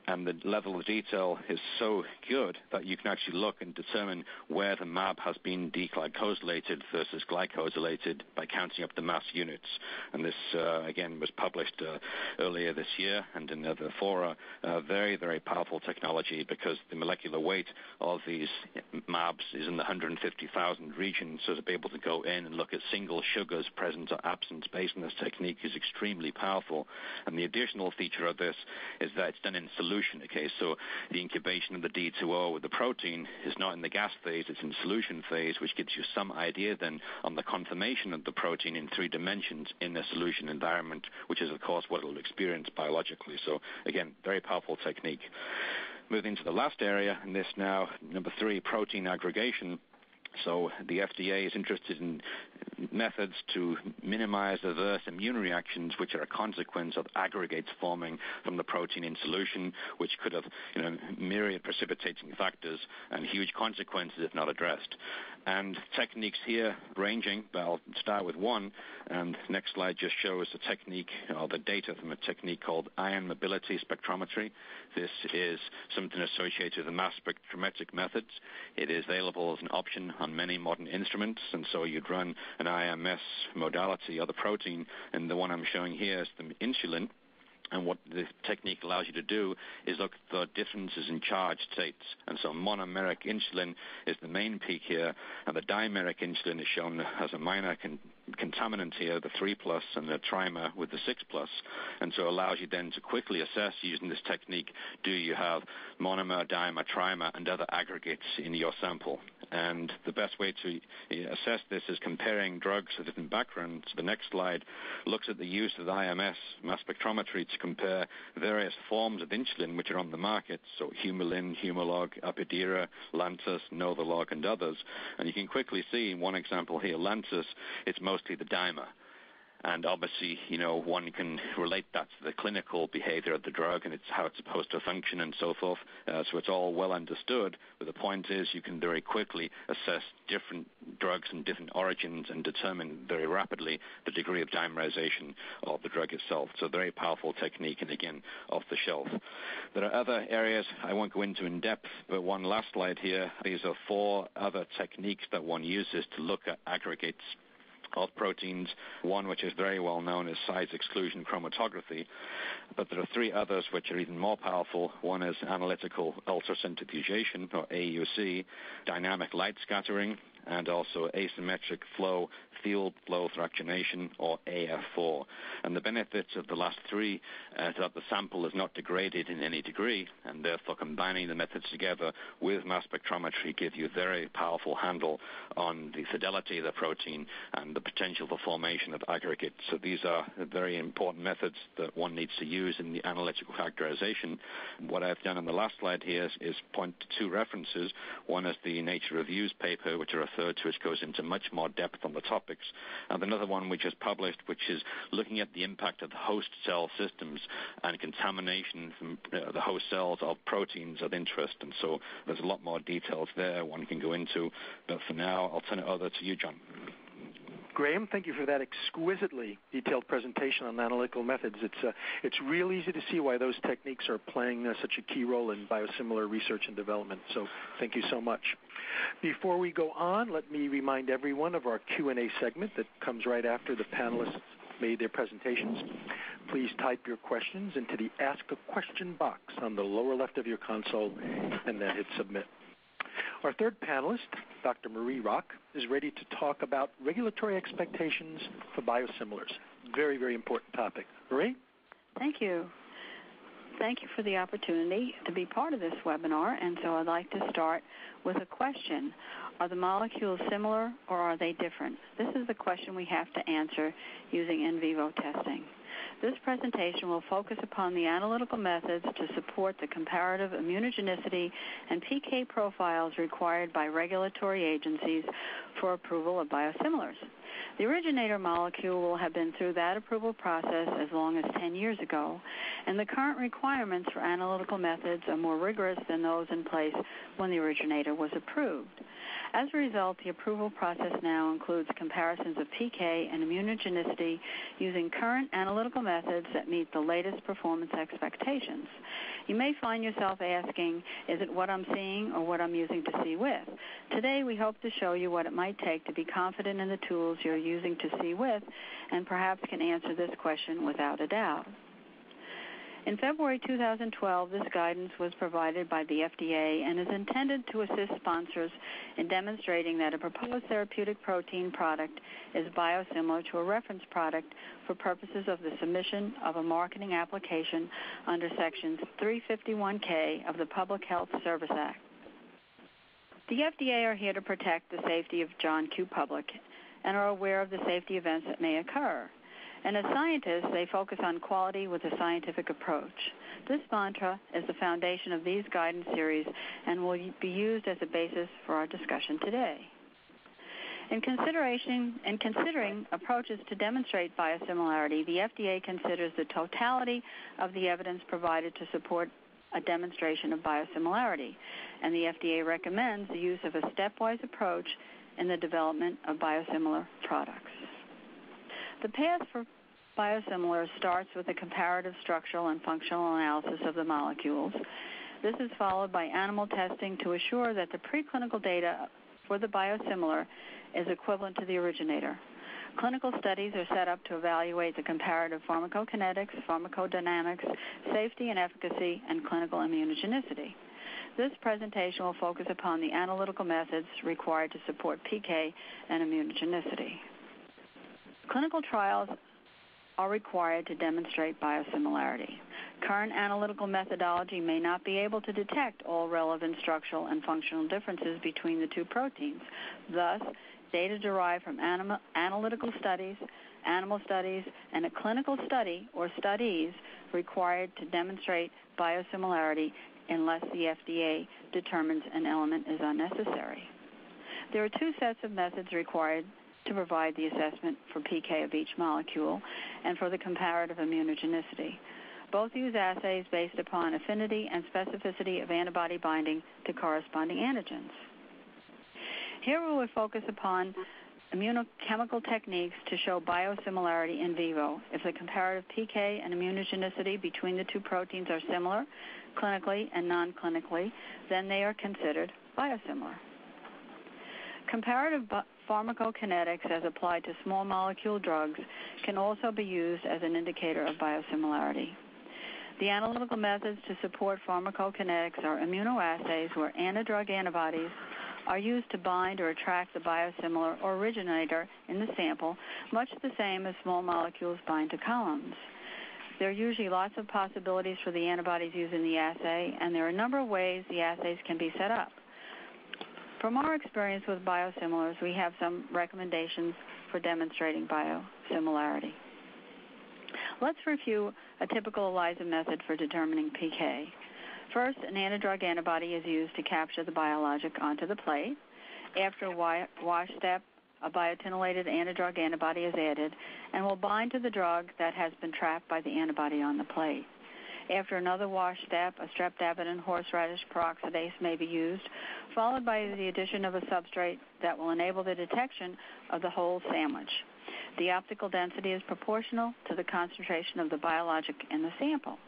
And the level of detail is so good that you can actually look and determine where the MAB has been deglycosylated versus glycosylated by counting up the mass units. And this, again, was published earlier this year and in other fora. Very, very powerful technology because the molecular weight of these MABs is in the 150,000 region, so to be able to go in and look at single sugars present or absent based on this technique is extremely powerful. And the additional feature of this is that it's done in solution. Okay, so the incubation of the D2O with the protein is not in the gas phase, it's in solution phase, which gives you some idea then on the conformation of the protein in 3 dimensions in a solution environment, which is, of course, what it will experience biologically. So, again, very powerful technique. Moving to the last area, and this now, number 3, protein aggregation. So the FDA is interested in methods to minimize adverse immune reactions, which are a consequence of aggregates forming from the protein in solution, which could have myriad precipitating factors and huge consequences if not addressed. And techniques here ranging, but I'll start with one, and the next slide just shows the technique, or the data from a technique called ion mobility spectrometry. This is something associated with the mass spectrometric methods. It is available as an option on many modern instruments, and so you'd run an IMS modality or the protein, and the one I'm showing here is the insulin. And what the technique allows you to do is look at the differences in charge states. And so monomeric insulin is the main peak here, and the dimeric insulin is shown as a minor contaminant here, the 3+, and the trimer with the 6+. And so it allows you then to quickly assess using this technique, do you have monomer, dimer, trimer, and other aggregates in your sample. And the best way to assess this is comparing drugs with different backgrounds. The next slide looks at the use of the IMS mass spectrometry to compare various forms of insulin which are on the market, so Humulin, Humalog, Activator, Lantus, Novolog, and others. And you can quickly see in one example here, Lantus, it's mostly the dimer. And obviously, one can relate that to the clinical behavior of the drug and it's how it's supposed to function and so forth. So it's all well understood. But the point is you can very quickly assess different drugs and different origins and determine very rapidly the degree of dimerization of the drug itself. So a very powerful technique, and again, off the shelf. There are other areas I won't go into in depth, but one last slide here. These are 4 other techniques that one uses to look at aggregates of proteins. One which is very well known is size exclusion chromatography, but there are 3 others which are even more powerful. One is analytical ultracentrifugation, or AUC, dynamic light scattering, and also asymmetric flow field flow fractionation, or AF4. And the benefits of the last 3 is that the sample is not degraded in any degree, and therefore combining the methods together with mass spectrometry give you a very powerful handle on the fidelity of the protein and the potential for formation of aggregates. So these are very important methods that one needs to use in the analytical characterization. What I've done on the last slide here is point to 2 references. One is the Nature Reviews paper, which I referred to, which goes into much more depth on the topics. And another one we just published, which is looking at the impact of the host cell systems and contamination from the host cells of proteins of interest. And so there's a lot more details there one can go into. But for now, I'll turn it over to you, John. Graham, thank you for that exquisitely detailed presentation on analytical methods. It's real easy to see why those techniques are playing such a key role in biosimilar research and development. So thank you so much. Before we go on, let me remind everyone of our Q&A segment that comes right after the panelists made their presentations. Please type your questions into the Ask a Question box on the lower left of your console and then hit Submit. Our third panelist, Dr. Marie Rock, is ready to talk about regulatory expectations for biosimilars. Very, very important topic. Marie? Thank you. Thank you for the opportunity to be part of this webinar, and so I'd like to start with a question. Are the molecules similar or are they different? This is the question we have to answer using in vivo testing. This presentation will focus upon the analytical methods to support the comparative immunogenicity and PK profiles required by regulatory agencies for approval of biosimilars. The originator molecule will have been through that approval process as long as 10 years ago, and the current requirements for analytical methods are more rigorous than those in place when the originator was approved. As a result, the approval process now includes comparisons of PK and immunogenicity using current analytical methods that meet the latest performance expectations. You may find yourself asking, is it what I'm seeing or what I'm using to see with? Today, we hope to show you what it might take to be confident in the tools you're using to see with, and perhaps can answer this question without a doubt. In February 2012, this guidance was provided by the FDA and is intended to assist sponsors in demonstrating that a proposed therapeutic protein product is biosimilar to a reference product for purposes of the submission of a marketing application under Sections 351K of the Public Health Service Act. The FDA are here to protect the safety of John Q. Public and are aware of the safety events that may occur. And as scientists, they focus on quality with a scientific approach. This mantra is the foundation of these guidance series and will be used as a basis for our discussion today. In considering approaches to demonstrate biosimilarity, the FDA considers the totality of the evidence provided to support a demonstration of biosimilarity, and the FDA recommends the use of a stepwise approach in the development of biosimilar products. The path for biosimilars starts with a comparative structural and functional analysis of the molecules. This is followed by animal testing to assure that the preclinical data for the biosimilar is equivalent to the originator. Clinical studies are set up to evaluate the comparative pharmacokinetics, pharmacodynamics, safety and efficacy, and clinical immunogenicity. This presentation will focus upon the analytical methods required to support PK and immunogenicity. Clinical trials are required to demonstrate biosimilarity. Current analytical methodology may not be able to detect all relevant structural and functional differences between the two proteins. Thus, data derived from analytical studies, animal studies, and a clinical study or studies required to demonstrate biosimilarity unless the FDA determines an element is unnecessary. There are two sets of methods required to provide the assessment for PK of each molecule and for the comparative immunogenicity. Both use assays based upon affinity and specificity of antibody binding to corresponding antigens. Here we will focus upon immunochemical techniques to show biosimilarity in vivo. If the comparative PK and immunogenicity between the two proteins are similar, clinically and non-clinically, then they are considered biosimilar. Comparative pharmacokinetics as applied to small molecule drugs can also be used as an indicator of biosimilarity. The analytical methods to support pharmacokinetics are immunoassays, where antidrug antibodies are used to bind or attract the biosimilar or originator in the sample, much the same as small molecules bind to columns. There are usually lots of possibilities for the antibodies used in the assay, and there are a number of ways the assays can be set up. From our experience with biosimilars, we have some recommendations for demonstrating biosimilarity. Let's review a typical ELISA method for determining PK. First, an antidrug antibody is used to capture the biologic onto the plate. After a wash step, a biotinylated antidrug antibody is added and will bind to the drug that has been trapped by the antibody on the plate. After another wash step, a streptavidin horseradish peroxidase may be used, followed by the addition of a substrate that will enable the detection of the whole sandwich. The optical density is proportional to the concentration of the biologic in the sample.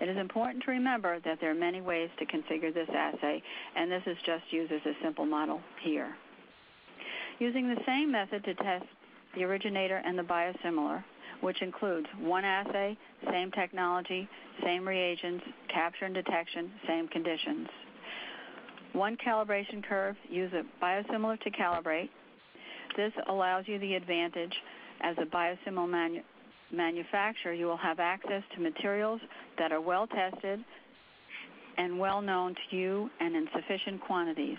It is important to remember that there are many ways to configure this assay, and this is just used as a simple model here. Using the same method to test the originator and the biosimilar, which includes one assay, same technology, same reagents, capture and detection, same conditions. One calibration curve, use a biosimilar to calibrate. This allows you the advantage as a biosimilar manufacturer. You will have access to materials that are well tested and well known to you and in sufficient quantities.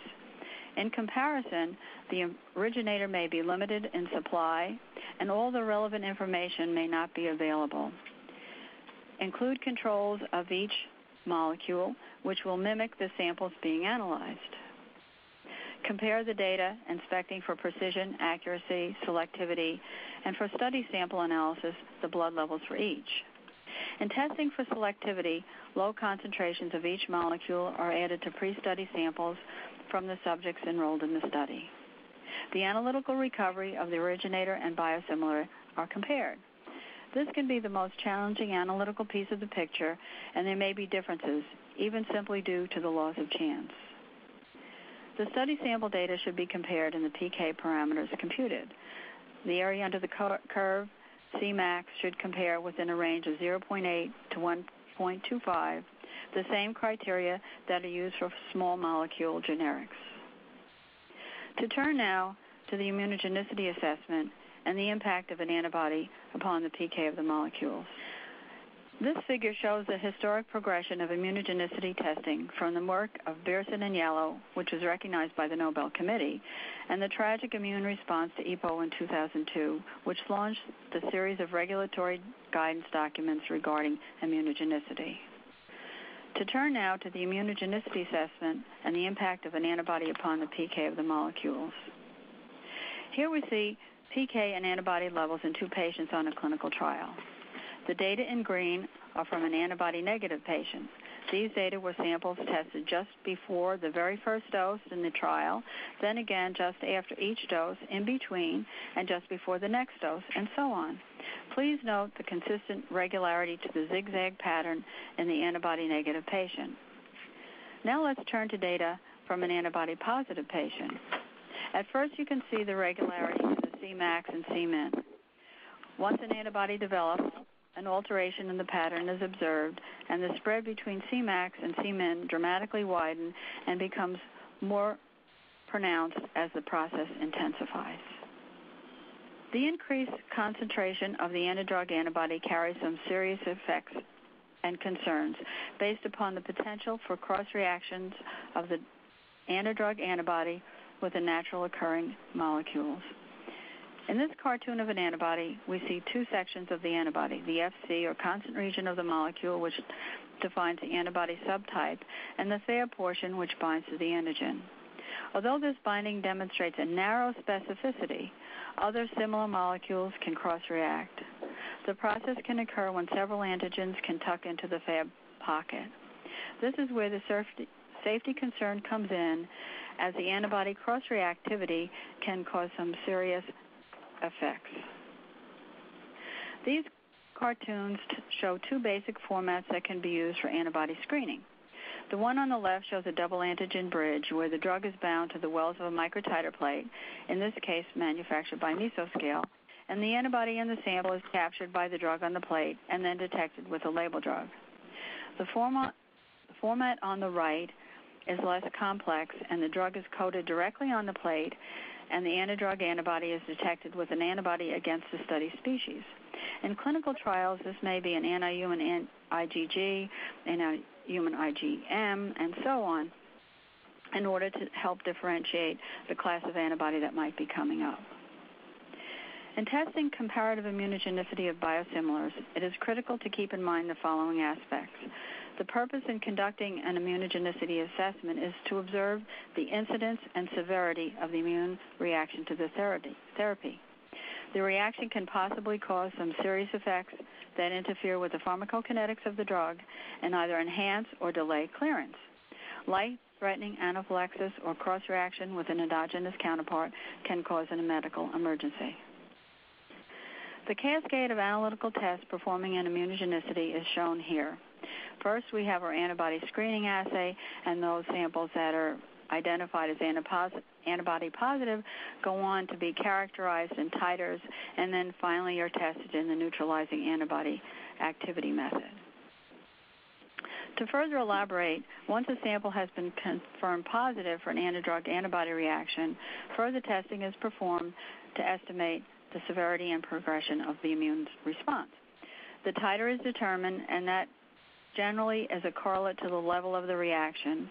In comparison, the originator may be limited in supply, and all the relevant information may not be available. Include controls of each molecule, which will mimic the samples being analyzed. Compare the data, inspecting for precision, accuracy, selectivity, and for study sample analysis, the blood levels for each. In testing for selectivity, low concentrations of each molecule are added to pre-study samples from the subjects enrolled in the study. The analytical recovery of the originator and biosimilar are compared. This can be the most challenging analytical piece of the picture, and there may be differences, even simply due to the laws of chance. The study sample data should be compared and the PK parameters computed. The area under the curve, Cmax, should compare within a range of 0.8 to 1.25, the same criteria that are used for small molecule generics. To turn now to the immunogenicity assessment and the impact of an antibody upon the PK of the molecules. This figure shows the historic progression of immunogenicity testing from the work of Beerson and Yellow, which was recognized by the Nobel Committee, and the tragic immune response to EPO in 2002, which launched the series of regulatory guidance documents regarding immunogenicity. To turn now to the immunogenicity assessment and the impact of an antibody upon the PK of the molecules. Here we see PK and antibody levels in two patients on a clinical trial. The data in green are from an antibody-negative patient. These data were samples tested just before the very first dose in the trial, then again just after each dose, in between, and just before the next dose, and so on. Please note the consistent regularity to the zigzag pattern in the antibody-negative patient. Now let's turn to data from an antibody-positive patient. At first, you can see the regularity of the Cmax and Cmin. Once an antibody develops, an alteration in the pattern is observed, and the spread between Cmax and Cmin dramatically widens and becomes more pronounced as the process intensifies. The increased concentration of the antidrug antibody carries some serious effects and concerns based upon the potential for cross-reactions of the antidrug antibody with the natural occurring molecules. In this cartoon of an antibody, we see two sections of the antibody, the Fc, or constant region of the molecule, which defines the antibody subtype, and the Thayer portion, which binds to the antigen. Although this binding demonstrates a narrow specificity, other similar molecules can cross-react. The process can occur when several antigens can tuck into the Fab pocket. This is where the safety concern comes in, as the antibody cross-reactivity can cause some serious effects. These cartoons show two basic formats that can be used for antibody screening. The one on the left shows a double antigen bridge where the drug is bound to the wells of a microtiter plate, in this case manufactured by Mesoscale, and the antibody in the sample is captured by the drug on the plate and then detected with a label drug. The format on the right is less complex, and the drug is coated directly on the plate, and the antidrug antibody is detected with an antibody against the study species. In clinical trials, this may be an anti-human IgG, anti-human IgM, and so on, in order to help differentiate the class of antibody that might be coming up. In testing comparative immunogenicity of biosimilars, it is critical to keep in mind the following aspects. The purpose in conducting an immunogenicity assessment is to observe the incidence and severity of the immune reaction to the therapy. The reaction can possibly cause some serious effects that interfere with the pharmacokinetics of the drug and either enhance or delay clearance. Life-threatening anaphylaxis or cross-reaction with an endogenous counterpart can cause a medical emergency. The cascade of analytical tests performing an immunogenicity is shown here. First, we have our antibody screening assay, and those samples that are identified as antibody positive go on to be characterized in titers, and then finally are tested in the neutralizing antibody activity method. To further elaborate, once a sample has been confirmed positive for an antidrug antibody reaction, further testing is performed to estimate the severity and progression of the immune response. The titer is determined, and that generally is a correlate to the level of the reaction.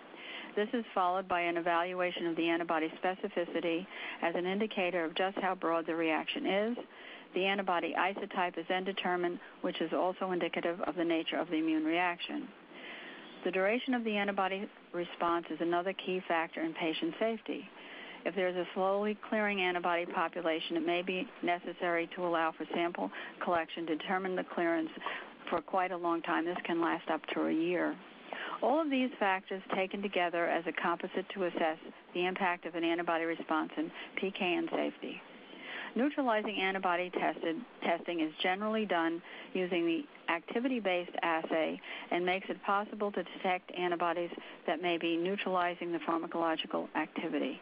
This is followed by an evaluation of the antibody specificity as an indicator of just how broad the reaction is. The antibody isotype is then determined, which is also indicative of the nature of the immune reaction. The duration of the antibody response is another key factor in patient safety. If there's a slowly clearing antibody population, it may be necessary to allow for sample collection to determine the clearance for quite a long time. This can last up to a year. All of these factors taken together as a composite to assess the impact of an antibody response in PK and safety. Neutralizing antibody testing is generally done using the activity-based assay and makes it possible to detect antibodies that may be neutralizing the pharmacological activity.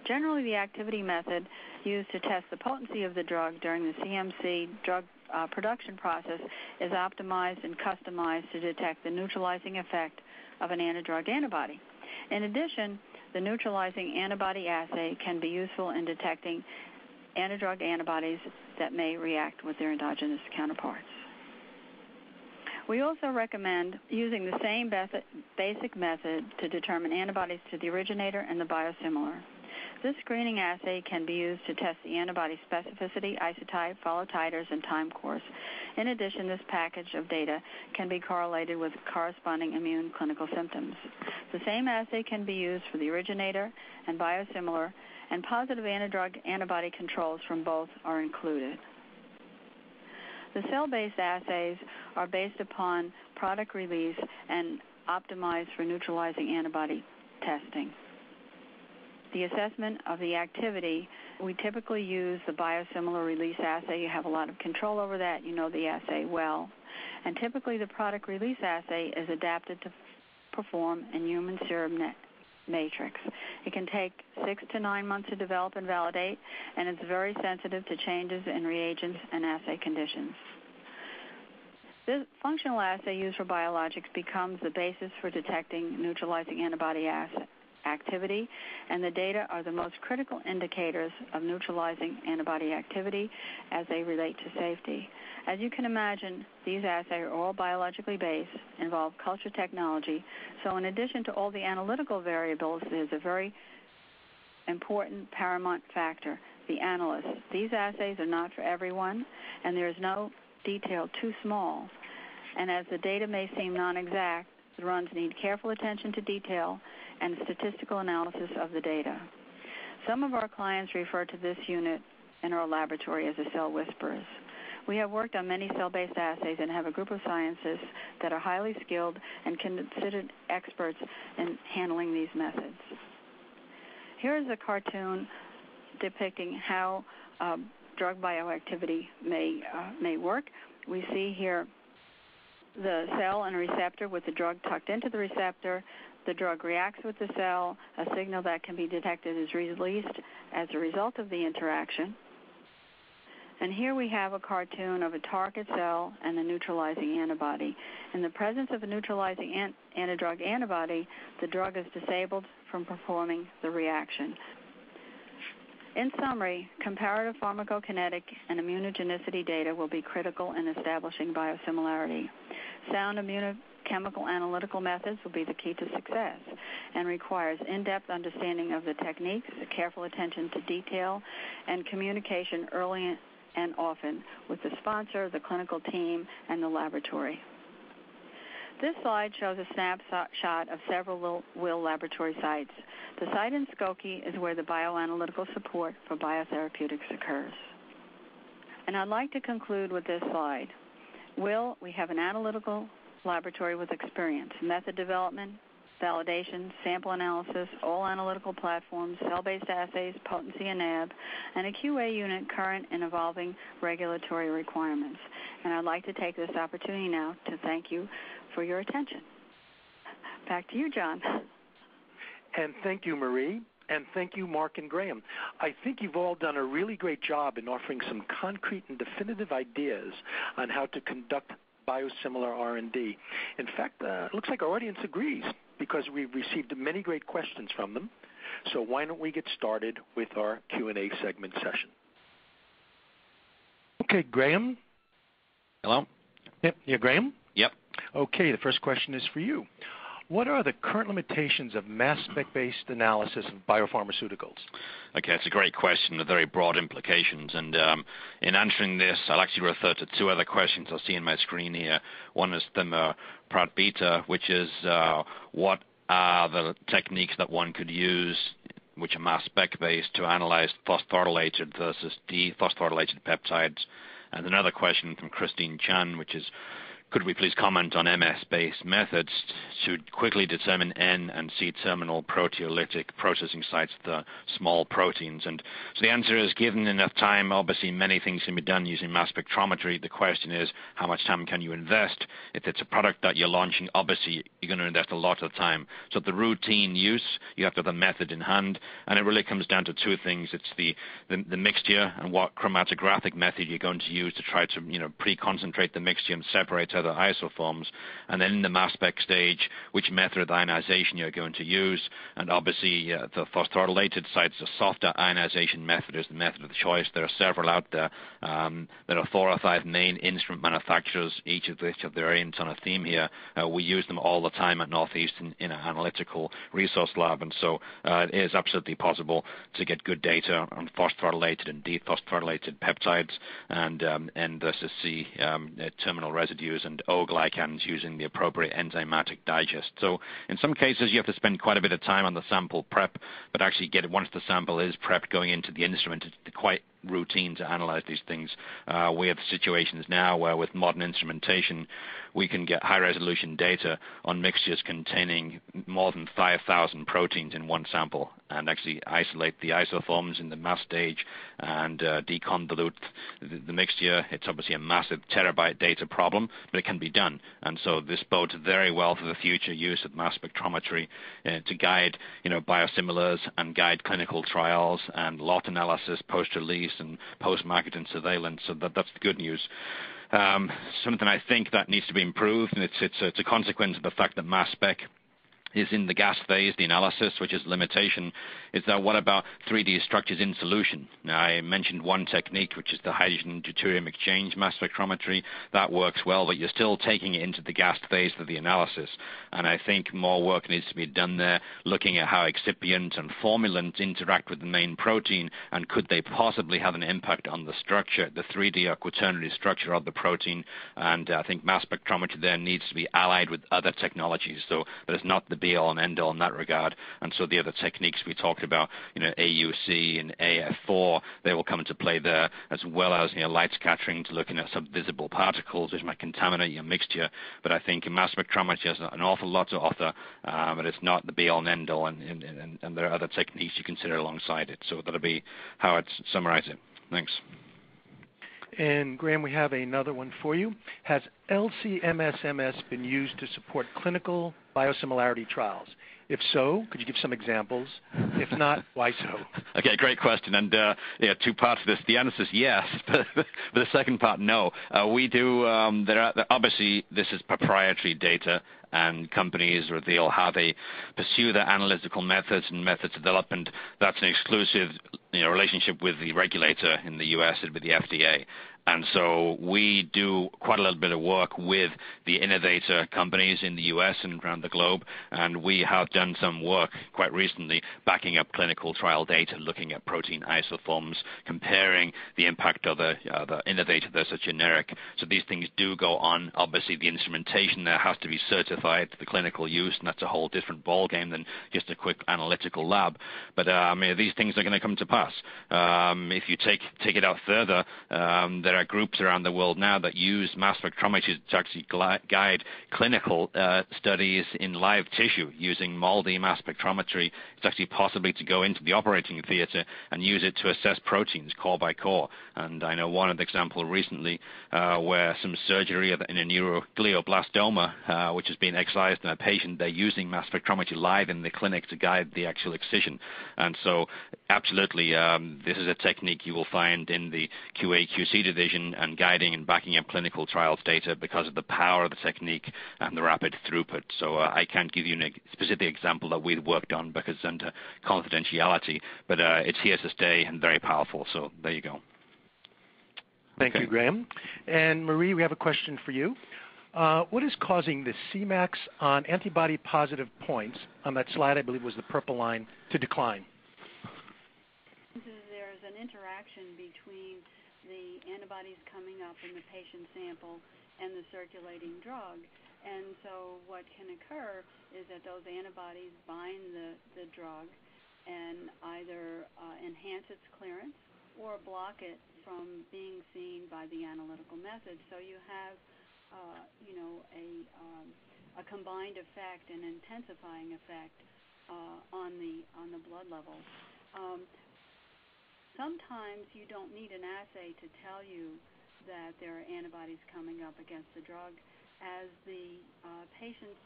Generally, the activity method used to test the potency of the drug during the CMC drug production process is optimized and customized to detect the neutralizing effect of an antidrug antibody. In addition, the neutralizing antibody assay can be useful in detecting antidrug antibodies that may react with their endogenous counterparts. We also recommend using the same basic method to determine antibodies to the originator and the biosimilar. This screening assay can be used to test the antibody specificity, isotype, follow titers, and time course. In addition, this package of data can be correlated with corresponding immune clinical symptoms. The same assay can be used for the originator and biosimilar, and positive antidrug antibody controls from both are included. The cell-based assays are based upon product release and optimized for neutralizing antibody testing. The assessment of the activity, we typically use the biosimilar release assay. You have a lot of control over that. You know the assay well. And typically the product release assay is adapted to perform in human serum matrix. It can take 6 to 9 months to develop and validate, and it's very sensitive to changes in reagents and assay conditions. This functional assay used for biologics becomes the basis for detecting neutralizing antibody activity, and the data are the most critical indicators of neutralizing antibody activity as they relate to safety. As you can imagine, these assays are all biologically based, involve culture technology, so in addition to all the analytical variables, there's a very important paramount factor, the analyst. These assays are not for everyone, and there is no detail too small. And as the data may seem non-exact, the runs need careful attention to detail and statistical analysis of the data. Some of our clients refer to this unit in our laboratory as the cell whisperers. We have worked on many cell-based assays and have a group of scientists that are highly skilled and considered experts in handling these methods. Here is a cartoon depicting how drug bioactivity may work. We see here the cell and receptor with the drug tucked into the receptor. The drug reacts with the cell. A signal that can be detected is released as a result of the interaction. And here we have a cartoon of a target cell and a neutralizing antibody. In the presence of a neutralizing antidrug antibody, the drug is disabled from performing the reaction. In summary, comparative pharmacokinetic and immunogenicity data will be critical in establishing biosimilarity. Sound immunochemical analytical methods will be the key to success and requires in-depth understanding of the techniques, careful attention to detail, and communication early and often with the sponsor, the clinical team, and the laboratory. This slide shows a snapshot of several Will laboratory sites. The site in Skokie is where the bioanalytical support for biotherapeutics occurs. And I'd like to conclude with this slide. Will, we have an analytical laboratory with experience, method development, validation, sample analysis, all analytical platforms, cell-based assays, potency and NAB, and a QA unit current and evolving regulatory requirements. And I'd like to take this opportunity now to thank you for your attention. Back to you, John. And thank you, Marie. And thank you, Mark and Graham. I think you've all done a really great job in offering some concrete and definitive ideas on how to conduct biosimilar R&D. In fact, it looks like our audience agrees because we've received many great questions from them. So why don't we get started with our Q&A segment session. Okay, Graham. Hello? Yep, yeah, Graham? Yep. Okay, the first question is for you. What are the current limitations of mass spec-based analysis of biopharmaceuticals? Okay, it's a great question with very broad implications. And in answering this, I'll actually refer to two other questions I'll see on my screen here. One is the Prat Beta, which is what are the techniques that one could use which are mass spec-based to analyze phosphorylated versus dephosphorylated peptides. And another question from Christine Chan, which is, could we please comment on MS-based methods to quickly determine N and C-terminal proteolytic processing sites of the small proteins? And so the answer is, given enough time, obviously many things can be done using mass spectrometry. The question is, how much time can you invest? If it's a product that you're launching, obviously you're going to invest a lot of time. So the routine use, you have to have the method in hand, and it really comes down to two things. It's the mixture and what chromatographic method you're going to use to try to pre-concentrate the mixture and separate other isoforms, and then in the mass spec stage, which method of ionization you're going to use. And obviously the phosphorylated sites, the softer ionization method is the method of choice. There are several out there. There are 4 or 5 main instrument manufacturers, each of which have their aims on a theme here. We use them all the time at Northeastern in an analytical resource lab, and so it is absolutely possible to get good data on phosphorylated and dephosphorylated peptides and versus C terminal residues and O glycans using the appropriate enzymatic digest. So in some cases you have to spend quite a bit of time on the sample prep, but actually once the sample is prepped going into the instrument, it's quite routine to analyze these things. We have situations now where with modern instrumentation we can get high resolution data on mixtures containing more than 5,000 proteins in one sample. and actually isolate the isoforms in the mass stage and deconvolute the mixture. It's obviously a massive terabyte data problem, but it can be done. And so this bodes very well for the future use of mass spectrometry to guide, biosimilars and guide clinical trials and lot analysis, post-release and post-marketing surveillance. So that's the good news. Something I think that needs to be improved, and it's a consequence of the fact that mass spec is in the gas phase, the analysis, which is limitation, is that what about 3D structures in solution? Now, I mentioned one technique, which is the hydrogen deuterium exchange mass spectrometry. That works well, but you're still taking it into the gas phase for the analysis. And I think more work needs to be done there, looking at how excipients and formulants interact with the main protein, and could they possibly have an impact on the structure, the 3D or quaternary structure of the protein. And I think mass spectrometry there needs to be allied with other technologies. So that is not the be-all and end-all in that regard. And so the other techniques we talked about, AUC and AF4, they will come into play there, as well as light scattering to looking at subvisible particles, which might contaminate your mixture. But I think mass spectrometry has an awful lot to offer, but it's not the be-all and end-all, and there are other techniques you consider alongside it. So that'll be how I'd summarize it. Thanks. And Graham, we have another one for you. Has LC-MS been used to support clinical biosimilarity trials? If so, could you give some examples? If not, why so? Okay, great question. And two parts of this. The answer is yes, but the second part, no. We do. Obviously, this is proprietary data, and companies reveal how they pursue their analytical methods and methods development. That's an exclusive relationship with the regulator in the U.S. and with the FDA. And so we do quite a little bit of work with the innovator companies in the U.S. and around the globe, and we have done some work quite recently backing up clinical trial data, looking at protein isoforms, comparing the impact of the innovator versus generic. So these things do go on. Obviously, the instrumentation there has to be certified to the clinical use, and that's a whole different ballgame than just a quick analytical lab. But these things are going to come to pass. If you take it out further, there are groups around the world now that use mass spectrometry to actually guide clinical studies in live tissue using MALDI mass spectrometry. It's actually possibly to go into the operating theater and use it to assess proteins core by core. And I know one example recently where some surgery in a neuroglioblastoma, which has been excised in a patient, they're using mass spectrometry live in the clinic to guide the actual excision. And so absolutely, this is a technique you will find in the QA/QC division and guiding and backing up clinical trials data because of the power of the technique and the rapid throughput. So I can't give you a specific example that we've worked on because it's under confidentiality, but it's here to stay and very powerful. So there you go. Thank you, Graham. And Marie, we have a question for you. What is causing the Cmax on antibody-positive points on that slide, I believe was the purple line, to decline? There's an interaction between the antibodies coming up in the patient sample and the circulating drug. And so what can occur is that those antibodies bind the drug and either enhance its clearance or block it from being seen by the analytical method. So you have a combined effect, an intensifying effect on the blood levels. Sometimes you don't need an assay to tell you that there are antibodies coming up against the drug as the patient's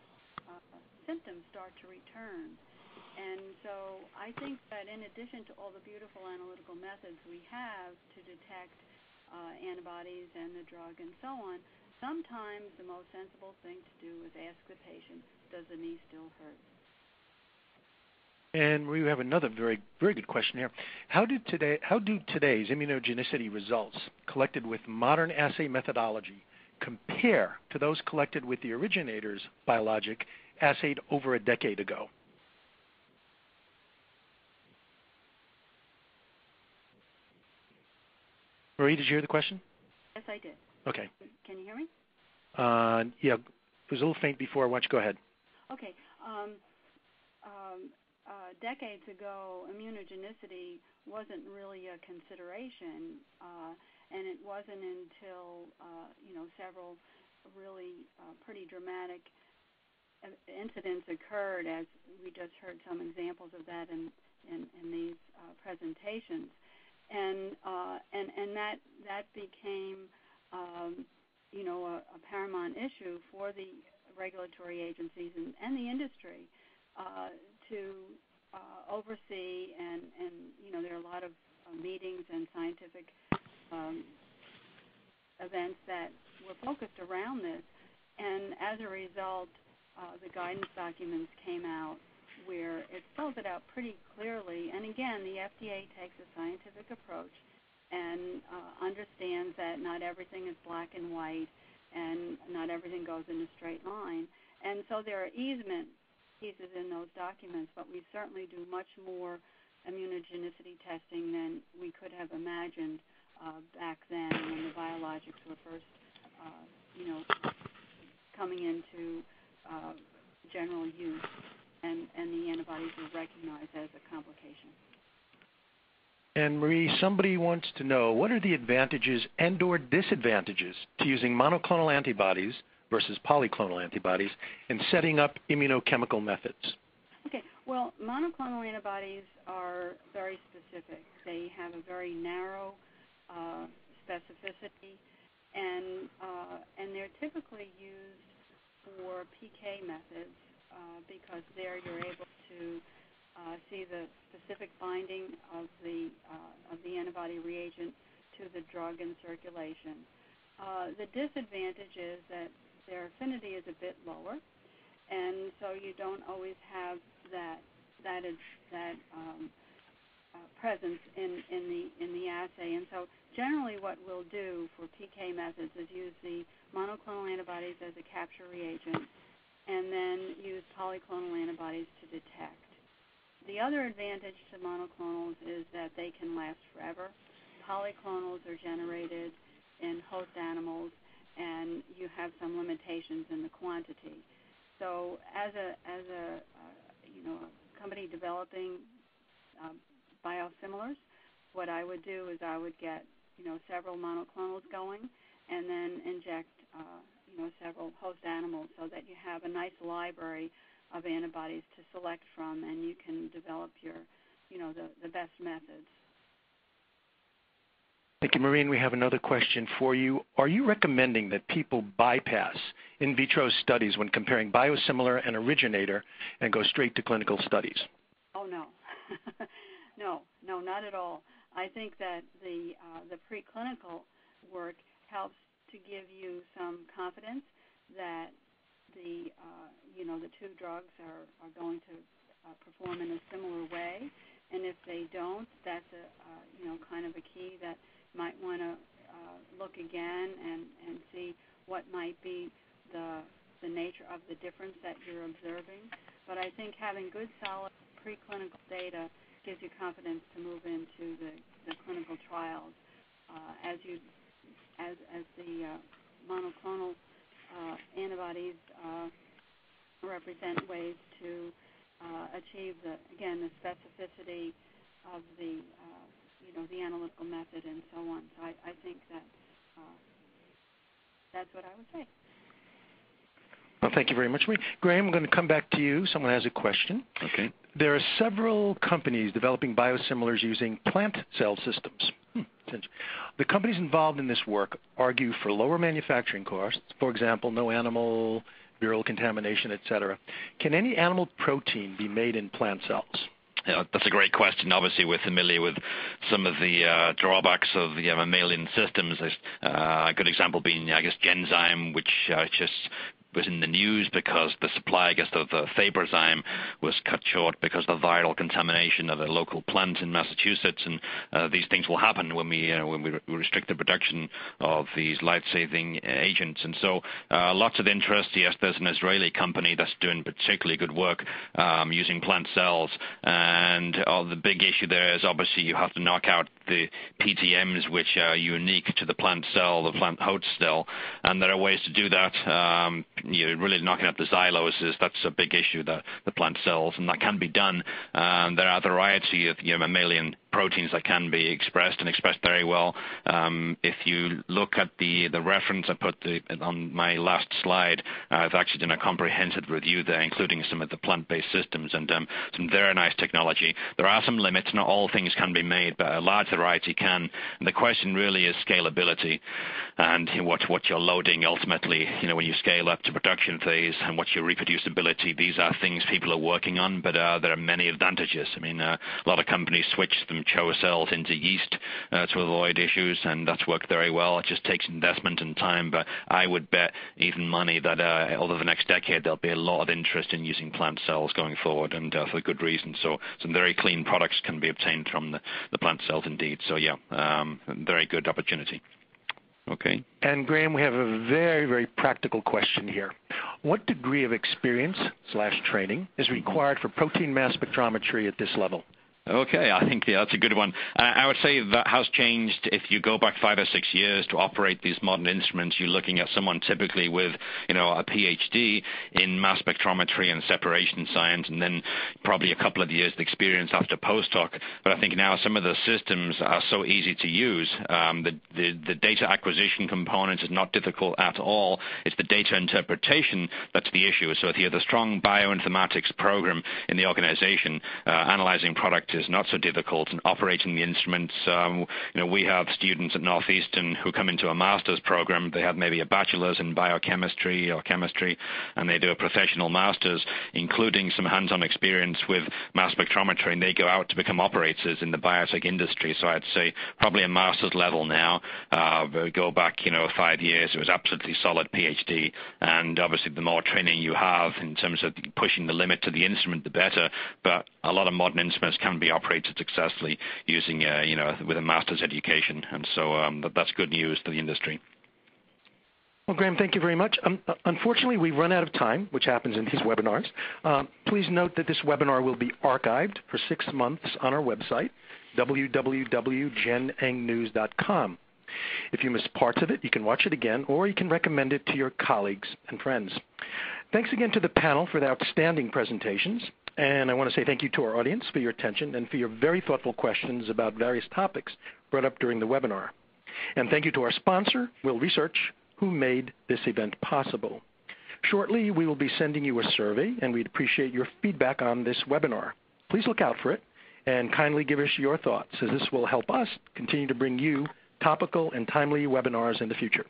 symptoms start to return. And so I think that in addition to all the beautiful analytical methods we have to detect antibodies and the drug and so on, sometimes the most sensible thing to do is ask the patient, does the knee still hurt? And we have another very, very good question here. How do today's immunogenicity results collected with modern assay methodology compare to those collected with the originator's Biologic assayed over a decade ago? Marie, did you hear the question? Yes, I did. Okay. Can you hear me? Yeah, it was a little faint before. Why don't you go ahead? Okay. Decades ago, immunogenicity wasn't really a consideration, and it wasn't until several really pretty dramatic incidents occurred, as we just heard some examples of that in in these presentations, and that became a paramount issue for the regulatory agencies and the industry to oversee, and there are a lot of meetings and scientific events that were focused around this, and as a result, the guidance documents came out where it spells it out pretty clearly. And again, the FDA takes a scientific approach and understands that not everything is black and white and not everything goes in a straight line. And so there are easement pieces in those documents, but we certainly do much more immunogenicity testing than we could have imagined back then when the biologics were first, coming into general use, and the antibodies were recognized as a complication. And Marie, somebody wants to know, what are the advantages and or disadvantages to using monoclonal antibodies versus polyclonal antibodies in setting up immunochemical methods? Okay, well, monoclonal antibodies are very specific. They have a very narrow specificity, and they're typically used for PK methods because there you're able to see the specific binding of the antibody reagent to the drug in circulation. The disadvantage is that their affinity is a bit lower, and so you don't always have that presence in the assay. And so generally what we'll do for PK methods is use the monoclonal antibodies as a capture reagent and then use polyclonal antibodies to detect. The other advantage to monoclonals is that they can last forever. Polyclonals are generated in host animals, and you have some limitations in the quantity. So as a company developing biosimilars, what I would do is I would get several monoclonals going, and then inject several host animals so that you have a nice library of antibodies to select from, and you can develop your the best methods. Thank you, Maureen. We have another question for you. Are you recommending that people bypass in vitro studies when comparing Biosimilar and Originator and go straight to clinical studies? Oh, no. No, not at all. I think that the preclinical work helps to give you some confidence that the two drugs are going to perform in a similar way, and if they don't, that's kind of a key that might want to look again and see what might be the nature of the difference that you're observing. But I think having good, solid preclinical data gives you confidence to move into the clinical trials. As the monoclonal antibodies represent ways to achieve the specificity of the analytical method and so on. So I think that that's what I would say. Well, thank you very much, Marie. Graham, I'm going to come back to you. Someone has a question. Okay. There are several companies developing biosimilars using plant cell systems. The companies involved in this work argue for lower manufacturing costs, for example, no animal viral contamination, etc. Can any animal protein be made in plant cells? Yeah, that's a great question. Obviously, we're familiar with some of the drawbacks of the mammalian systems. A good example being, Genzyme, which just was in the news because the supply, of the Faberzyme was cut short because of the viral contamination of a local plant in Massachusetts. And these things will happen when we restrict the production of these life-saving agents. And so lots of interest. Yes, there's an Israeli company that's doing particularly good work using plant cells. And the big issue there is obviously you have to knock out the PTMs, which are unique to the plant cell, the plant host cell. And there are ways to do that. You're really knocking out the xyloses. That's a big issue, the plant cells, and that can be done. There are a variety of mammalian proteins that can be expressed and expressed very well. If you look at the reference I put on my last slide, I've actually done a comprehensive review there, including some of the plant-based systems and some very nice technology. There are some limits. Not all things can be made, but a large variety can. And the question really is scalability and what you're loading ultimately, when you scale up to production phase, and what's your reproducibility. These are things people are working on, but there are many advantages. I mean, a lot of companies switch from CHO cells into yeast to avoid issues, and that's worked very well. It just takes investment and time, but I would bet even money that over the next decade there'll be a lot of interest in using plant cells going forward, and for good reason. So some very clean products can be obtained from the plant cells indeed. So yeah, very good opportunity. Okay. And Graham, we have a very, very practical question here. What degree of experience/training is required for protein mass spectrometry at this level? Okay, I think that's a good one. I would say that has changed. If you go back 5 or 6 years to operate these modern instruments, you're looking at someone typically with, a PhD in mass spectrometry and separation science, and then probably a couple of years of experience after postdoc. But I think now some of the systems are so easy to use. The data acquisition component is not difficult at all. It's the data interpretation that's the issue. So if you have a strong bioinformatics program in the organization, analyzing product is not so difficult, and operating the instruments. We have students at Northeastern who come into a master's program. They have maybe a bachelor's in biochemistry or chemistry, and they do a professional master's, including some hands-on experience with mass spectrometry, and they go out to become operators in the biotech industry. So I'd say probably a master's level now. Go back, 5 years, it was absolutely solid PhD, and obviously the more training you have in terms of pushing the limit to the instrument, the better. But a lot of modern instruments can be operated successfully using, with a master's education. And so that's good news to the industry. Well, Graham, thank you very much. Unfortunately, we've run out of time, which happens in these webinars. Please note that this webinar will be archived for 6 months on our website, www.genengnews.com. If you missed parts of it, you can watch it again, or you can recommend it to your colleagues and friends. Thanks again to the panel for the outstanding presentations. And I want to say thank you to our audience for your attention and for your very thoughtful questions about various topics brought up during the webinar. And thank you to our sponsor, Will Research, who made this event possible. Shortly, we will be sending you a survey, and we'd appreciate your feedback on this webinar. Please look out for it, and kindly give us your thoughts, as this will help us continue to bring you topical and timely webinars in the future.